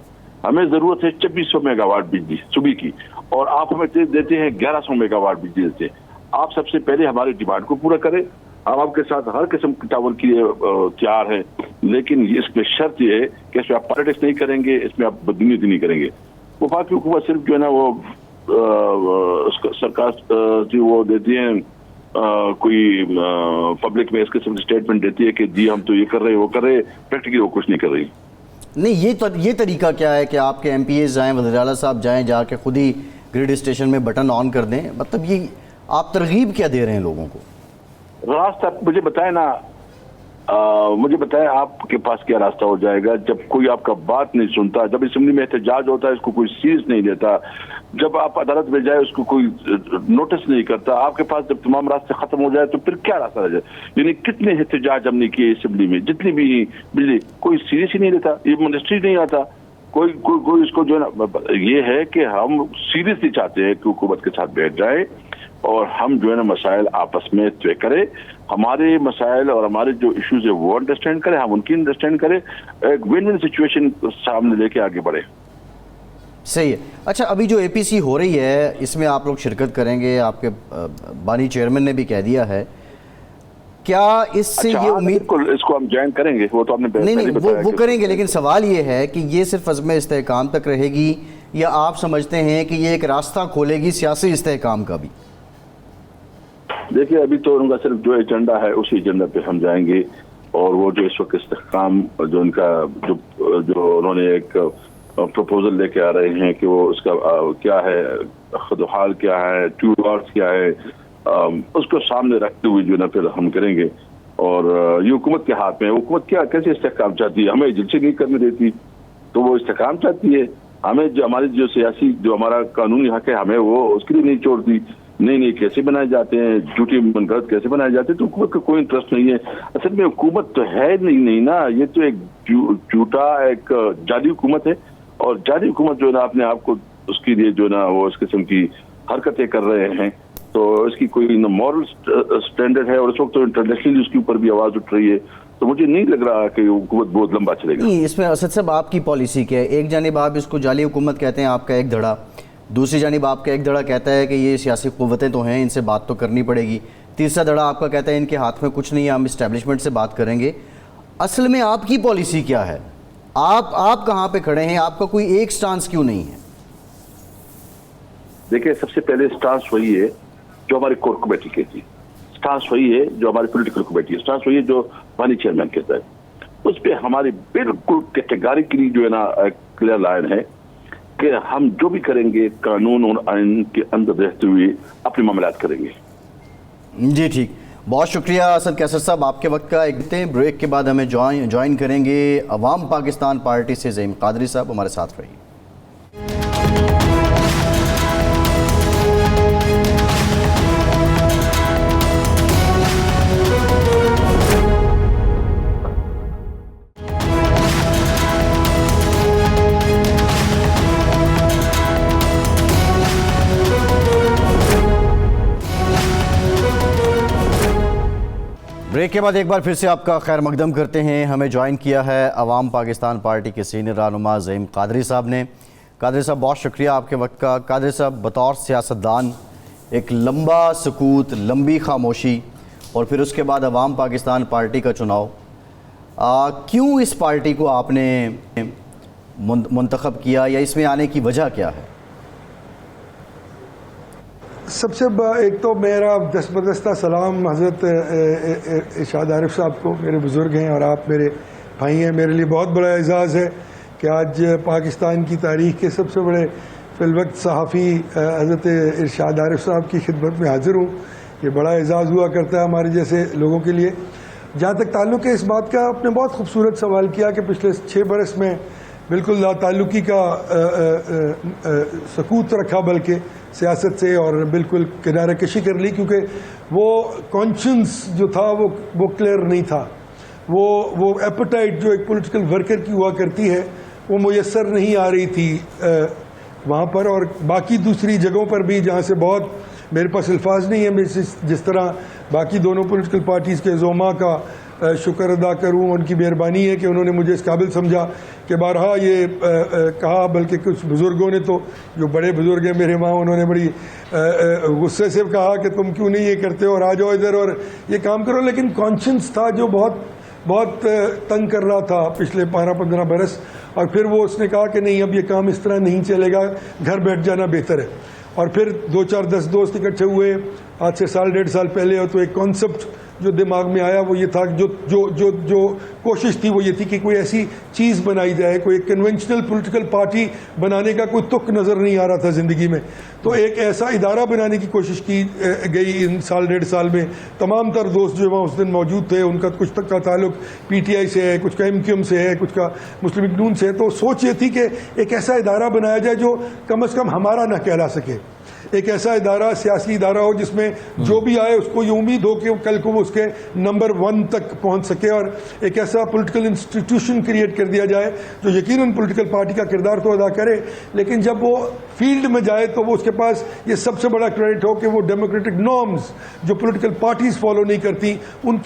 Speaker 3: ہمیں ضرورت ہے 2400 میگا واٹ بجلی صبح کی اور آپ ہمیں دیتے ہیں 1100 میگا واٹ بجلی دیتے ہیں. آپ سب سے پہلے ہماری ڈیمانڈ کو پورا کریں. ہم آپ کے ساتھ ہر قسم کے ٹاور کے لیے تیار ہیں، لیکن اس میں شرط یہ ہے کہ اس میں آپ پالیٹکس نہیں کریں گے، اس میں آپ بدنیتی نہیں کریں گے. وفاقی حکومت صرف جو ہے نا وہ سرکار وہ دیتی ہیں کوئی پبلک میں اس قسم کی اسٹیٹمنٹ دیتی ہے کہ جی ہم تو یہ کر رہے ہیں وہ کر رہے ہیں، پریکٹیکلی وہ کچھ نہیں کر رہی.
Speaker 2: نہیں یہ طریقہ کیا ہے کہ آپ کے ایم پی ایز جائیں، وزیر اعلیٰ صاحب جائیں، جا کے خود ہی گریڈ اسٹیشن میں بٹن آن کر دیں؟ مطلب یہ آپ ترغیب کیا دے رہے ہیں لوگوں کو؟
Speaker 3: راستہ مجھے بتائیں نا، مجھے بتائیں آپ کے پاس کیا راستہ ہو جائے گا جب کوئی آپ کا بات نہیں سنتا، جب اسمبلی میں احتجاج ہوتا ہے اس کو کوئی سیریس نہیں لیتا، جب آپ عدالت میں جائے اس کو کوئی نوٹس نہیں کرتا. آپ کے پاس جب تمام راستے ختم ہو جائے تو پھر کیا راستہ رہ جائے؟ یعنی کتنے احتجاج ہم نے کیے اسمبلی میں، جتنی بھی بجلی کوئی سیریس ہی نہیں لیتا، یہ منسٹری نہیں آتا کوئی اس کو جو ہے نا. یہ ہے کہ ہم سیریسلی چاہتے ہیں کہ حکومت کے ساتھ بیٹھ جائے اور ہم جو ہے نا مسائل آپس میں طے کریں، ہمارے مسائل اور ہمارے جو ایشوز ہیں وہ انڈرسٹینڈ کریں، ہم ان کی انڈرسٹینڈ کریں، ایک ون ون سچویشن سامنے لے کے آگے بڑھیں.
Speaker 2: صحیح ہے. اچھا ابھی جو اے پی سی ہو رہی ہے اس میں آپ لوگ شرکت کریں گے، آپ کے بانی چیئرمین نے بھی کہہ دیا ہے، کیا اس سے یہ امید
Speaker 3: اس کو ہم جوائن کریں گے؟ وہ تو آپ نے
Speaker 2: نہیں وہ کریں گے، لیکن سوال یہ ہے کہ یہ صرف عزم استحکام تک رہے گی یا آپ سمجھتے ہیں کہ یہ ایک راستہ کھولے گی سیاسی استحکام کا بھی؟
Speaker 3: دیکھیے ابھی تو ان کا صرف جو ایجنڈا ہے اسی ایجنڈا پہ ہم جائیں گے اور وہ جو اس وقت استحکام جو ان کا جو انہوں نے ایک پروپوزل لے کے آ رہے ہیں کہ وہ اس کا کیا ہے خد و حال کیا ہے 2 hours کیا ہے، اس کو سامنے رکھتے ہوئے جو نا پھر ہم کریں گے. اور یہ حکومت کے ہاتھ میں، حکومت کیا کیسے استحکام چاہتی ہے؟ ہمیں جلسے نہیں کرنے دیتی تو وہ استحکام چاہتی ہے. ہمیں جو ہماری جو سیاسی جو ہمارا قانونی حق ہے ہمیں وہ اس کے لیے نہیں چھوڑتی. نہیں کیسے بنائے جاتے ہیں، جھوٹی منگرد کیسے بنائے جاتے ہیں، تو حکومت کا کوئی انٹرسٹ نہیں ہے. اصل میں حکومت تو ہے نہیں نا، یہ تو ایک جھوٹا ایک جعلی حکومت ہے. اور جعلی حکومت جو ہے نا اپنے آپ کو اس کے لیے جو ہے نا وہ اس قسم کی حرکتیں کر رہے ہیں، تو اس کی کوئی مورل سٹینڈرڈ ہے. اور اس وقت تو انٹرنیشنلی اس کے اوپر بھی آواز اٹھ رہی ہے. تو مجھے نہیں لگ رہا کہ حکومت بہت لمبا چلے گا.
Speaker 2: نہیں، اس میں اسد صاحب آپ کی پالیسی کیا ہے؟ ایک جانب آپ اس کو جعلی حکومت کہتے ہیں، آپ کا ایک دھڑا، دوسری جانب آپ کا ایک دھڑا کہتا ہے کہ یہ سیاسی قوتیں تو ہیں، ان سے بات تو کرنی پڑے گی، تیسرا دھڑا آپ کا کہتا ہے ان کے ہاتھ میں کچھ نہیں ہے، ہم اسٹیبلشمنٹ سے بات کریں گے. اصل میں آپ کی پالیسی کیا ہے؟ آپ کہاں پہ کھڑے ہیں؟ آپ کا کوئی ایک سٹانس کیوں نہیں ہے؟
Speaker 3: دیکھیں، سب سے پہلے سٹانس وہی ہے جو ہماری کور کمیٹی کہتی ہے، سٹانس وہی ہے جو ہماری پولیٹیکل کمیٹی ہے، سٹانس وہی ہے جو بانی چیئرمین کہتا ہے. اس پہ ہماری بالکل کیٹیگریکلی جو ہے نا کلیئر لائن ہے کہ ہم جو بھی کریں گے قانون اور آئین کے اندر رہتے ہوئے اپنے معاملات کریں گے.
Speaker 2: جی ٹھیک، بہت شکریہ اسد قیصر صاحب آپ کے وقت کا. ایک بریک کے بعد ہمیں جوائن کریں گے عوام پاکستان پارٹی سے زعیم قادری صاحب، ہمارے ساتھ رہیے. بریک کے بعد ایک بار پھر سے آپ کا خیر مقدم کرتے ہیں. ہمیں جوائن کیا ہے عوام پاکستان پارٹی کے سینئر رہنما زعیم قادری صاحب نے. قادری صاحب بہت شکریہ آپ کے وقت کا. قادری صاحب، بطور سیاستدان ایک لمبا سکوت، لمبی خاموشی اور پھر اس کے بعد عوام پاکستان پارٹی کا چناؤ، کیوں اس پارٹی کو آپ نے منتخب کیا، یا اس میں آنے کی وجہ کیا ہے؟
Speaker 4: سب سے ایک تو میرا دستبردستہ سلام حضرت ارشاد عارف صاحب کو، میرے بزرگ ہیں اور آپ میرے بھائی ہیں. میرے لیے بہت بڑا اعزاز ہے کہ آج پاکستان کی تاریخ کے سب سے بڑے فی الوقت صحافی حضرت ارشاد عارف صاحب کی خدمت میں حاضر ہوں. یہ بڑا اعزاز ہوا کرتا ہے ہمارے جیسے لوگوں کے لیے. جہاں تک تعلق ہے اس بات کا، آپ نے بہت خوبصورت سوال کیا کہ پچھلے 6 برس میں بالکل لا تعلقی کا سکوت رکھا، بلکہ سیاست سے، اور بالکل کنارہ کشی کر لی، کیونکہ وہ کانشنس جو تھا وہ کلیئر نہیں تھا. وہ ایپیٹائٹ جو ایک پولیٹیکل ورکر کی ہوا کرتی ہے وہ میسر نہیں آ رہی تھی وہاں پر، اور باقی دوسری جگہوں پر بھی جہاں سے بہت میرے پاس الفاظ نہیں ہے. میں جس طرح باقی دونوں پولیٹیکل پارٹیز کے زعماء کا شکر ادا کروں، ان کی مہربانی ہے کہ انہوں نے مجھے اس قابل سمجھا کہ بارہا یہ کہا، بلکہ کچھ بزرگوں نے تو جو بڑے بزرگ ہیں میرے ماں، انہوں نے بڑی غصے سے کہا کہ تم کیوں نہیں یہ کرتے اور آ جاؤ ادھر اور یہ کام کرو. لیکن کانشنس تھا جو بہت تنگ کر رہا تھا پچھلے 12-15 برس، اور پھر وہ اس نے کہا کہ نہیں، اب یہ کام اس طرح نہیں چلے گا، گھر بیٹھ جانا بہتر ہے. اور پھر 2-4-10 دوست اکٹھے ہوئے آج سے 1.5 سال پہلے، تو ایک کانسیپٹ جو دماغ میں آیا وہ یہ تھا، جو کوشش تھی وہ یہ تھی کہ کوئی ایسی چیز بنائی جائے. کوئی کنونشنل پولیٹیکل پارٹی بنانے کا کوئی تک نظر نہیں آ رہا تھا زندگی میں، تو ایک ایسا ادارہ بنانے کی کوشش کی گئی ان 1.5 سال میں. تمام تر دوست جو وہاں اس دن موجود تھے، ان کا کچھ تک کا تعلق PTI سے ہے، کچھ کا MQM سے ہے، کچھ کا مسلم لیگ نون سے ہے. تو سوچ یہ تھی کہ ایک ایسا ادارہ بنایا جائے جو کم از کم ہمارا نہ کہلا سکے، ایک ایسا ادارہ، سیاسی ادارہ ہو جس میں جو بھی آئے اس کو یہ امید ہو کہ کل کو وہ اس کے نمبر 1 تک پہنچ سکے، اور ایک ایسا پولیٹیکل انسٹیٹیوشن کریٹ کر دیا جائے جو یقیناً پولیٹیکل پارٹی کا کردار تو ادا کرے، لیکن جب وہ فیلڈ میں جائے تو وہ اس کے پاس یہ سب سے بڑا کریڈٹ ہو کہ وہ ڈیموکریٹک نارمز جو پولیٹیکل پارٹیز فالو نہیں کرتی، ان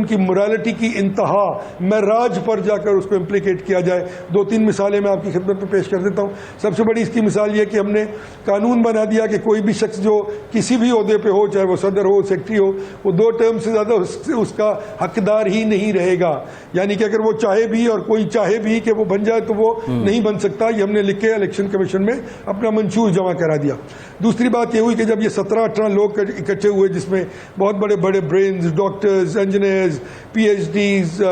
Speaker 4: کی morality کی انتہا معراج پر جا کر اس کو امپلیکیٹ کیا جائے. 2-3 مثالیں میں آپ کی خدمت میں پیش کر دیتا ہوں. سب سے بڑی اس کی مثال یہ کہ ہم نے قانون بنا دیا کہ کوئی بھی شخص جو کسی بھی عہدے پہ ہو، چاہے وہ صدر ہو، سیکرٹری ہو، وہ 2 ٹرم سے زیادہ اس کا حقدار ہی نہیں رہے گا. یعنی کہ اگر وہ چاہے بھی اور کوئی چاہے بھی کہ وہ بن جائے تو وہ نہیں بن سکتا. یہ ہم نے لکھ کے الیکشن کمیشن میں اپنا منشور جمع کرا دیا. دوسری بات یہ ہوئی کہ جب یہ 17-18 لوگ اکٹھے ہوئے جس میں بہت بڑے بڑے brains, doctors, engineers, P H Ds,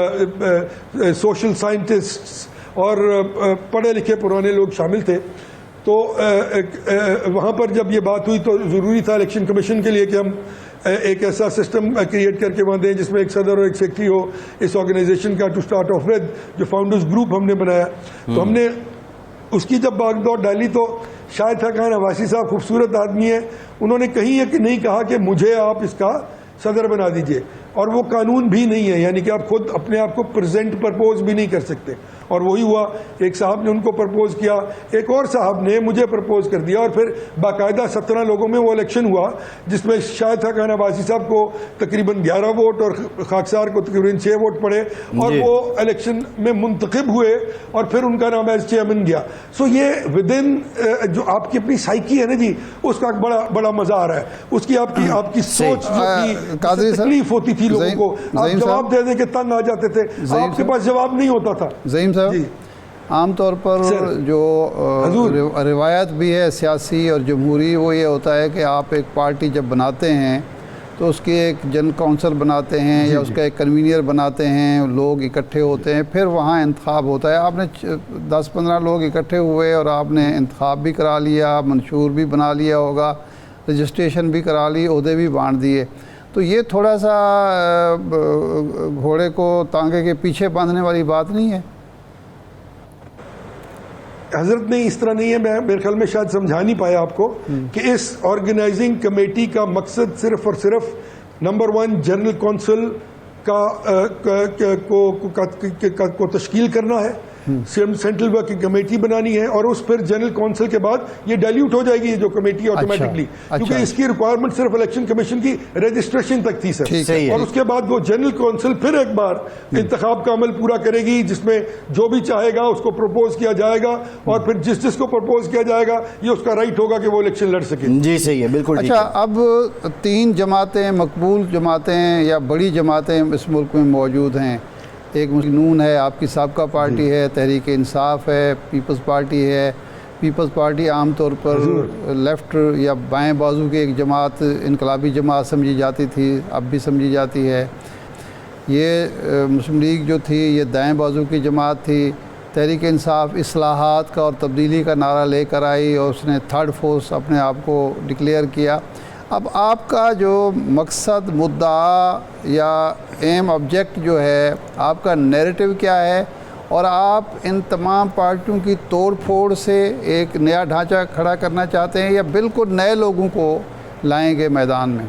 Speaker 4: social scientists اور پڑھے لکھے پرانے لوگ شامل تھے، تو وہاں پر جب یہ بات ہوئی تو ضروری تھا الیکشن کمیشن کے لیے کہ ہم ایک ایسا سسٹم کریٹ کر کے وہاں دیں جس میں ایک صدر اور ایک سیکرٹری ہو اس آرگنائزیشن کا، ٹو اسٹارٹ آف ود جو فاؤنڈرز گروپ ہم نے بنایا. تو ہم نے اس کی جب باغ دوڑ ڈالی تو شاہد حقان عباسی صاحب خوبصورت آدمی ہیں، انہوں نے کہیں یہ کہ نہیں کہا کہ مجھے آپ اس کا صدر بنا دیجئے، اور وہ قانون بھی نہیں ہے، یعنی کہ آپ خود اپنے آپ کو پریزنٹ پرپوز بھی نہیں کر سکتے. اور وہی ہوا، ایک صاحب نے ان کو پرپوز کیا، ایک اور صاحب نے مجھے پرپوز کر دیا، اور پھر باقاعدہ 17 لوگوں میں وہ الیکشن ہوا جس میں شاہد حقان عباسی صاحب کو تقریباً 11 ووٹ اور خاکسار کو تقریباً 6 ووٹ پڑے، اور وہ الیکشن میں منتخب ہوئے اور پھر ان کا نام ایز چیئرمین گیا. سو یہ ودن جو آپ کی اپنی سائیکی ہے نا جی، اس کا بڑا مزہ آ رہا ہے، اس کی آپ کی سوچ جو تکلیف ہوتی تھی لوگوں کو، آپ جواب دے دے کے تنگ آ جاتے تھے، آپ کے پاس جواب نہیں ہوتا تھا.
Speaker 1: زعیم صاحب، عام طور پر جو روایت بھی ہے سیاسی اور جمہوری، وہ یہ ہوتا ہے کہ آپ ایک پارٹی جب بناتے ہیں تو اس کی ایک جنرل کونسل بناتے ہیں یا اس کا ایک کنوینئر بناتے ہیں، لوگ اکٹھے ہوتے ہیں، پھر وہاں انتخاب ہوتا ہے. آپ نے 10-15 لوگ اکٹھے ہوئے اور آپ نے انتخاب بھی کرا لیا، منشور بھی بنا لیا ہوگا، رجسٹریشن بھی کرا لی، عہدے بھی بانٹ دیے. تو یہ تھوڑا سا گھوڑے کو تانگے کے پیچھے باندھنے والی بات نہیں ہے؟
Speaker 4: حضرت نہیں، اس طرح نہیں ہے. میں میرے خیال میں شاید سمجھا نہیں پایا آپ کو کہ اس آرگنائزنگ کمیٹی کا مقصد صرف اور صرف نمبر 1 جنرل کونسل کو تشکیل کرنا ہے، سینٹرل ورکنگ کمیٹی بنانی ہے، اور اس پھر جنرل کونسل کے بعد یہ ڈائلیوٹ ہو جائے گی جو کمیٹی آٹومیٹکلی، کیونکہ اس کی ریکوائرمنٹ صرف الیکشن کمیشن کی رجسٹریشن تک تھی سر. اور اس کے بعد وہ جنرل کونسل پھر ایک بار انتخاب کا عمل پورا کرے گی جس میں جو بھی چاہے گا اس کو پروپوز کیا جائے گا، اور پھر جس کو پروپوز کیا جائے گا یہ اس کا رائٹ ہوگا کہ وہ الیکشن لڑ سکے.
Speaker 2: جی صحیح ہے، بالکل.
Speaker 1: اچھا، اب 3 جماعتیں، مقبول جماعتیں یا بڑی جماعتیں اس ملک میں موجود ہیں. ایک نون ہے، آپ کی سابقہ پارٹی ہے، تحریک انصاف ہے، پیپلز پارٹی ہے. پیپلز پارٹی عام طور پر لیفٹ یا بائیں بازو کی ایک جماعت، انقلابی جماعت سمجھی جاتی تھی، اب بھی سمجھی جاتی ہے. یہ مسلم لیگ جو تھی یہ دائیں بازو کی جماعت تھی. تحریک انصاف اصلاحات کا اور تبدیلی کا نعرہ لے کر آئی اور اس نے تھرڈ فورس اپنے آپ کو ڈکلیئر کیا. اب آپ کا جو مقصد، مدعا یا ایم آبجیکٹ جو ہے، آپ کا نیریٹو کیا ہے، اور آپ ان تمام پارٹیوں کی توڑ پھوڑ سے ایک نیا ڈھانچہ کھڑا کرنا چاہتے ہیں یا بالکل نئے لوگوں کو لائیں گے میدان میں؟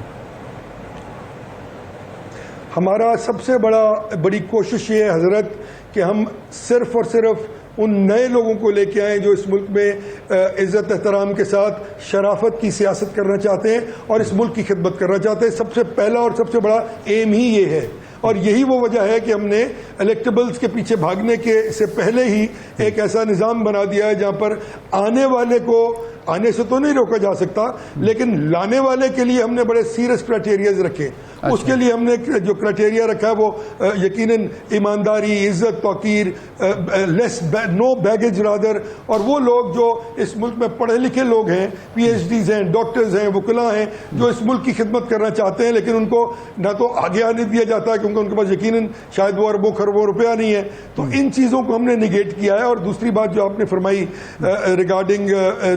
Speaker 4: ہمارا سب سے بڑی کوشش یہ ہے حضرت کہ ہم صرف اور صرف ان نئے لوگوں کو لے کے آئیں جو اس ملک میں عزت احترام کے ساتھ شرافت کی سیاست کرنا چاہتے ہیں اور اس ملک کی خدمت کرنا چاہتے ہیں. سب سے پہلا اور سب سے بڑا ایم ہی یہ ہے، اور یہی وہ وجہ ہے کہ ہم نے الیکٹیبلز کے پیچھے بھاگنے کے سے پہلے ہی ایک ایسا نظام بنا دیا ہے جہاں پر آنے والے کو آنے سے تو نہیں روکا جا سکتا، لیکن لانے والے کے لیے ہم نے بڑے سیریس کرائٹیریاز رکھے. اس کے لیے ہم نے جو کرائٹیریا رکھا ہے وہ یقیناً ایمانداری، عزت، توقیر، نو بیگیج رادر. اور وہ لوگ جو اس ملک میں پڑھے لکھے لوگ ہیں، پی ایچ ڈیز ہیں، ڈاکٹرز ہیں، وکلاء ہیں، جو اس ملک کی خدمت کرنا چاہتے ہیں لیکن ان کو نہ تو آگے آنے دیا جاتا ہے کیونکہ ان کے پاس یقیناً شاید وہ اربوں خربوں روپیہ نہیں ہے. تو ان چیزوں کو ہم نے نگیٹ کیا ہے. اور دوسری بات جو آپ نے فرمائی ریگارڈنگ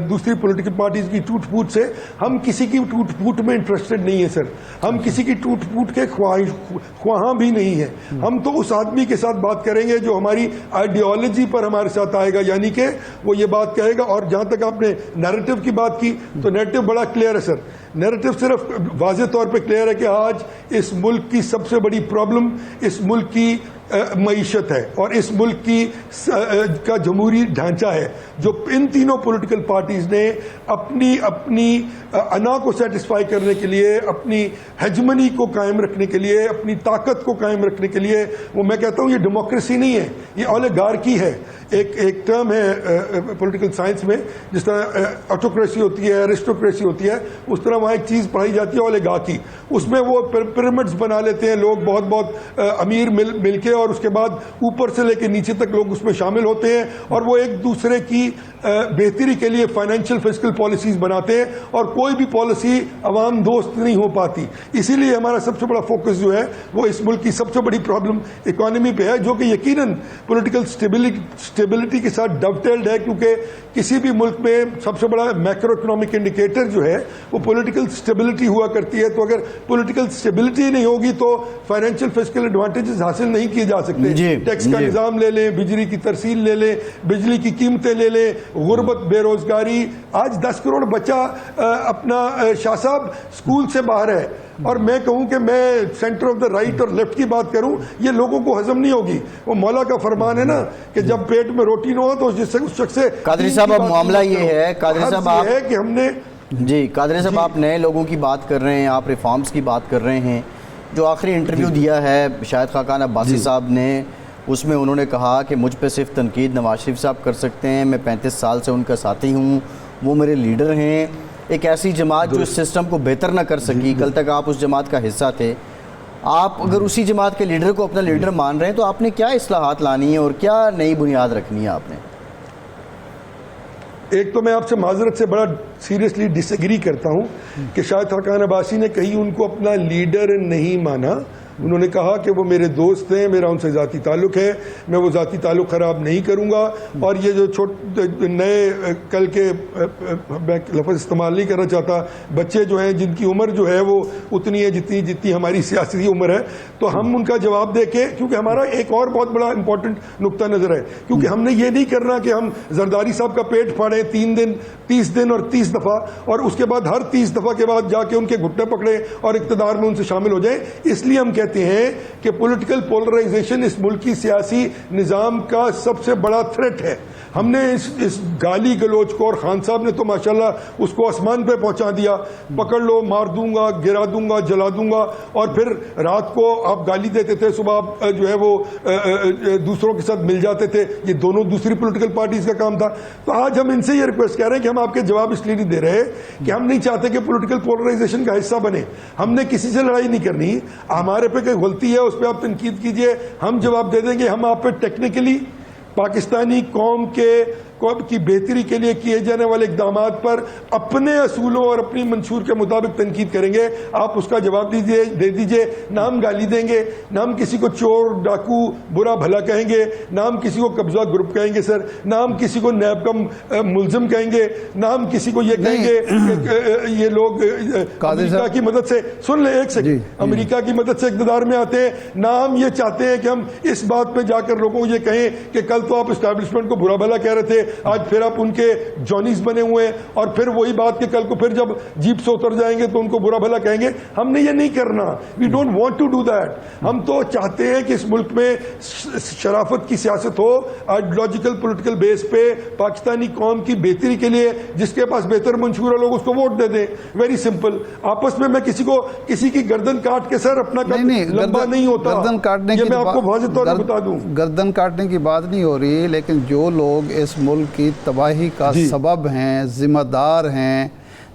Speaker 4: دوسری پولیٹیکل پارٹیز کی ٹوٹ پھوٹ سے، ہم کسی کی ٹوٹ پھوٹ میں انٹرسٹڈ نہیں ہے سر. ہم کسی کی ٹوٹ پھوٹ کے خواہاں بھی نہیں ہیں. ہم تو اس آدمی کے ساتھ بات کریں گے جو ہماری آئیڈیالوجی پر ہمارے ساتھ آئے گا، یعنی کہ وہ یہ بات کہے گا. اور جہاں تک آپ نے نیریٹو کی بات کی تو نیریٹو بڑا کلیئر ہے سر. نیریٹو صرف واضح طور پہ کلیئر ہے کہ آج اس ملک کی سب سے بڑی پرابلم اس ملک کی معیشت ہے اور اس ملک کی کا جمہوری ڈھانچہ ہے جو ان تینوں پولیٹیکل پارٹیز نے اپنی انا کو سیٹسفائی کرنے کے لیے، اپنی ہیجمنی کو قائم رکھنے کے لیے، اپنی طاقت کو قائم رکھنے کے لیے. وہ میں کہتا ہوں یہ ڈیموکریسی نہیں ہے، یہ اولیگارکی ہے. ایک ٹرم ہے پولیٹیکل سائنس میں، جس طرح آٹوکریسی ہوتی ہے، ایرسٹوکریسی ہوتی ہے، اس طرح وہاں ایک چیز پڑھائی جاتی ہے اولیگارکی. اس میں وہ پیرامڈز بنا لیتے ہیں لوگ بہت بہت امیر مل کے، اور اس کے بعد اوپر سے لے کے نیچے تک لوگ اس میں شامل ہوتے ہیں، اور وہ ایک دوسرے کی بہتری کے لیے فائنینشیل فسکل پالیسیز بناتے ہیں، اور کوئی بھی پالیسی عوام دوست نہیں ہو پاتی. اسی لیے ہمارا سب سے بڑا فوکس جو ہے وہ اس ملک کی سب سے بڑی پرابلم اکانومی پہ ہے، جو کہ یقیناً پولیٹیکل اسٹیبلٹی کے ساتھ ڈوٹیلڈ ہے، کیونکہ کسی بھی ملک میں سب سے بڑا میکرو اکنامک انڈیکیٹر جو ہے وہ پولیٹیکل اسٹیبلٹی ہوا کرتی ہے. تو اگر پولیٹیکل اسٹیبلٹی نہیں ہوگی تو فائنینشیل فسکل ایڈوانٹیجز حاصل نہیں کیے جا سکتے. ٹیکس کا نظام لے لیں، بجلی کی ترسیل لے لیں، بجلی کی قیمتیں لے لیں، غربت، بے روزگاری. آج 10 کروڑ بچہ اپنا شاہ صاحب اسکول سے باہر ہے، اور میں کہوں کہ میں سینٹر آف دا رائٹ اور لیفٹ کی بات کروں، یہ لوگوں کو ہضم نہیں ہوگی. وہ مولا کا فرمان ہے نا کہ جب پیٹ میں روٹی نہ ہو تو اس شخص سے.
Speaker 2: قادری صاحب اب معاملہ یہ ہے، قادری صاحب آپ
Speaker 4: ہے کہ ہم نے
Speaker 2: قادری صاحب آپ نئے لوگوں کی بات کر رہے ہیں، آپ ریفارمز کی بات کر رہے ہیں. جو آخری انٹرویو دیا ہے شاہد خاقان عباسی صاحب نے، اس میں انہوں نے کہا کہ مجھ پہ صرف تنقید نواز شریف صاحب کر سکتے ہیں، میں 35 سال سے ان کا ساتھی ہوں، وہ میرے لیڈر ہیں. ایک ایسی جماعت جو اس سسٹم کو بہتر نہ کر سکی، کل تک آپ اس جماعت کا حصہ تھے. آپ اگر اسی جماعت کے لیڈر کو اپنا لیڈر مان رہے ہیں تو آپ نے کیا اصلاحات لانی ہیں اور کیا نئی بنیاد رکھنی ہے آپ نے؟
Speaker 4: ایک تو میں آپ سے معذرت سے بڑا سیریسلی ڈس ایگری کرتا ہوں کہ شاہد خاقان عباسی نے کہیں ان کو اپنا لیڈر نہیں مانا. انہوں نے کہا کہ وہ میرے دوست ہیں، میرا ان سے ذاتی تعلق ہے، میں وہ ذاتی تعلق خراب نہیں کروں گا. اور یہ جو نئے کل کے میں لفظ استعمال نہیں کرنا چاہتا، بچے جو ہیں جن کی عمر جو ہے وہ اتنی ہے جتنی ہماری سیاسی عمر ہے، تو ہم ان کا جواب دے کے، کیونکہ ہمارا ایک اور بہت بڑا امپورٹنٹ نقطہ نظر ہے، کیونکہ ہم نے یہ نہیں کرنا کہ ہم زرداری صاحب کا پیٹ پھاڑیں 3 دن 30 دن اور 30 دفعہ، اور اس کے بعد ہر 30 دفعہ کے بعد جا کے ان کے گھٹنے پکڑیں اور اقتدار میں ان سے شامل ہو جائیں. اس لیے ہم کہتے ہیں کہ پولیٹیکل پولرائزیشن اس ملکی سیاسی نظام کا سب سے بڑا تھریٹ ہے. ہم نے اس گالی گلوچ کو، اور خان صاحب نے تو ماشاءاللہ اس کو آسمان پہ پہنچا دیا، پکڑ لو، مار دوں گا، گرا دوں گا، جلا دوں گا، اور پھر رات کو آپ گالی دیتے تھے، صبح آپ جو ہے وہ دوسروں کے ساتھ مل جاتے تھے. یہ دونوں دوسری پولیٹیکل پارٹیز کا کام تھا. تو آج ہم ان سے یہ ریکویسٹ کر رہے ہیں کہ ہم آپ کے جواب اس لیے نہیں دے رہے کہ ہم نہیں چاہتے کہ پولیٹیکل پولرائزیشن کا حصہ بنے. ہم نے کسی سے لڑائی نہیں کرنی، ہمارے پہ کوئی غلطی ہے اس پہ آپ تنقید کیجئے، ہم جواب دے دیں گے. ہم آپ پہ ٹیکنیکلی پاکستانی قوم کی بہتری کے لیے کیے جانے والے اقدامات پر اپنے اصولوں اور اپنی منشور کے مطابق تنقید کریں گے. آپ اس کا جواب دے دیجئے. نہ ہم گالی دیں گے، نہ ہم کسی کو چور ڈاکو برا بھلا کہیں گے، نہ ہم کسی کو قبضہ گروپ کہیں گے سر، نہ ہم کسی کو نیب کا ملزم کہیں گے، نہ ہم کسی کو یہ کہیں گے کہ یہ لوگ امریکہ کی مدد سے، سن لیں ایک سیکنڈ، امریکہ کی مدد سے اقتدار میں آتے ہیں. نہ ہم یہ چاہتے ہیں کہ ہم اس بات پہ جا کر لوگوں کو یہ کہیں کہ کل تو آپ اسٹیبلشمنٹ کو برا بھلا کہہ رہے تھے، آج پھر آپ ان کے جونیز بنے ہوئے ہیں، اور پھر وہی بات کہ کل کو پھر جب جیپ سے اتر جائیں گے تو ان کو برا بھلا کہیں گے. ہم نے یہ نہیں کرنا. We don't want to do that. ہم تو چاہتے ہیں کہ اس ملک میں شرافت کی سیاست ہو، آئیڈیالوجیکل پولیٹیکل بیس پہ پاکستانی قوم کی بہتری کے لیے جس کے پاس بہتر منشور ہے لوگ اس کو ووٹ دے دیں. Very simple. آپس میں کسی کی گردن کاٹ کے سر اپنا لمبا نہیں ہوتا.
Speaker 1: گردن کاٹنے کی
Speaker 4: میں آپ کو واضح طور پر بتا دوں،
Speaker 1: گردن کاٹنے کی بات نہیں ہو رہی، لیکن جو لوگ اس ملک کی تباہی کا سبب ہیں، ذمہ دار ہیں،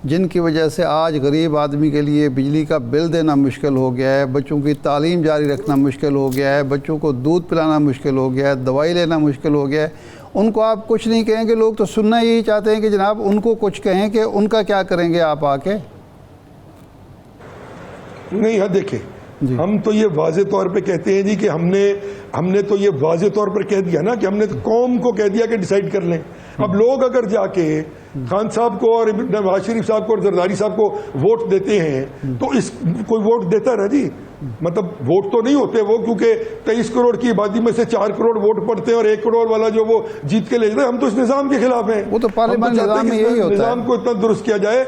Speaker 1: جن کی وجہ سے آج غریب آدمی کے لیے بجلی کا بل دینا مشکل ہو گیا ہے، بچوں کی تعلیم جاری رکھنا مشکل ہو گیا ہے، بچوں کو دودھ پلانا مشکل ہو گیا ہے، دوائی لینا مشکل ہو گیا ہے، ان کو آپ کچھ نہیں کہیں گے. لوگ تو سننا یہی چاہتے ہیں کہ جناب ان کو کچھ کہیں کہ ان کا کیا کریں گے آپ آ کے.
Speaker 4: نہیں ہاں دیکھیں، ہم تو یہ واضح طور پہ کہتے ہیں جی کہ ہم نے تو یہ واضح طور پر کہہ دیا نا کہ ہم نے قوم کو کہہ دیا کہ ڈیسائیڈ کر لیں. اب لوگ اگر جا کے خان صاحب کو اور نواز شریف صاحب کو اور زرداری صاحب کو ووٹ دیتے ہیں تو کوئی ووٹ دیتا ہے جی، مطلب ووٹ تو نہیں ہوتے وہ، کیونکہ 23 کروڑ کی آبادی میں سے 4 کروڑ ووٹ پڑتے ہیں اور 1 کروڑ والا جو وہ جیت کے لے جاتے ہیں. ہم تو اس نظام کے خلاف ہیں.
Speaker 1: وہ تو پارلیمانی نظام میں یہی ہوتا ہے،
Speaker 4: نظام کو اتنا درست کیا جائے.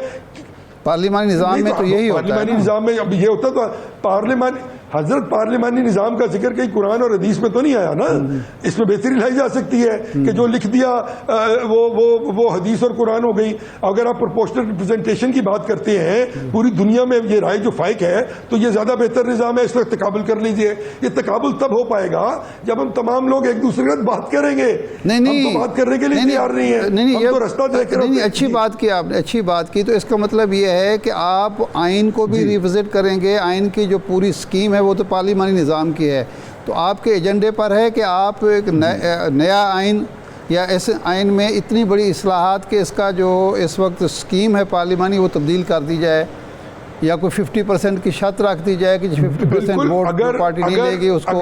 Speaker 1: پارلیمانی نظام میں تو یہی ہوتا ہے.
Speaker 4: پارلیمانی نظام میں اب یہ ہوتا تو پارلیمان حضرت پارلیمانی نظام کا ذکر کہیں قرآن اور حدیث میں تو نہیں آیا نا. اس میں بہتری لائی جا سکتی ہے کہ جو لکھ دیا وہ حدیث اور قرآن ہو گئی. اگر آپ پروپورشنل ریپرزنٹیشن کی بات کرتے ہیں پوری دنیا میں یہ رائے جو فائق ہے تو یہ زیادہ بہتر نظام ہے, اس وقت تقابل کر لیجئے. یہ تقابل تب ہو پائے گا جب ہم تمام لوگ ایک دوسرے کے ساتھ بات کریں گے. ہم تو بات کرنے کے لیے تیار نہیں ہیں, ہم تو رستہ دیکھ رہے ہیں.
Speaker 1: اچھی بات کی آپ نے, اچھی بات کی. تو اس کا مطلب یہ ہے کہ آپ آئین کو بھی ریوزٹ کریں گے. آئین کی جو پوری اسکیم ہے وہ تو پارلیمانی نظام کی ہے, تو آپ کے ایجنڈے پر ہے کہ آپ ایک نیا آئین یا اس آئین میں اتنی بڑی اصلاحات کہ اس کا جو اس وقت اسکیم ہے پارلیمانی وہ تبدیل کر دی جائے, یا کوئی 50% کی شرط رکھ دی جائے کہ 50% ووٹ پارٹی نہیں لے گی اس کو.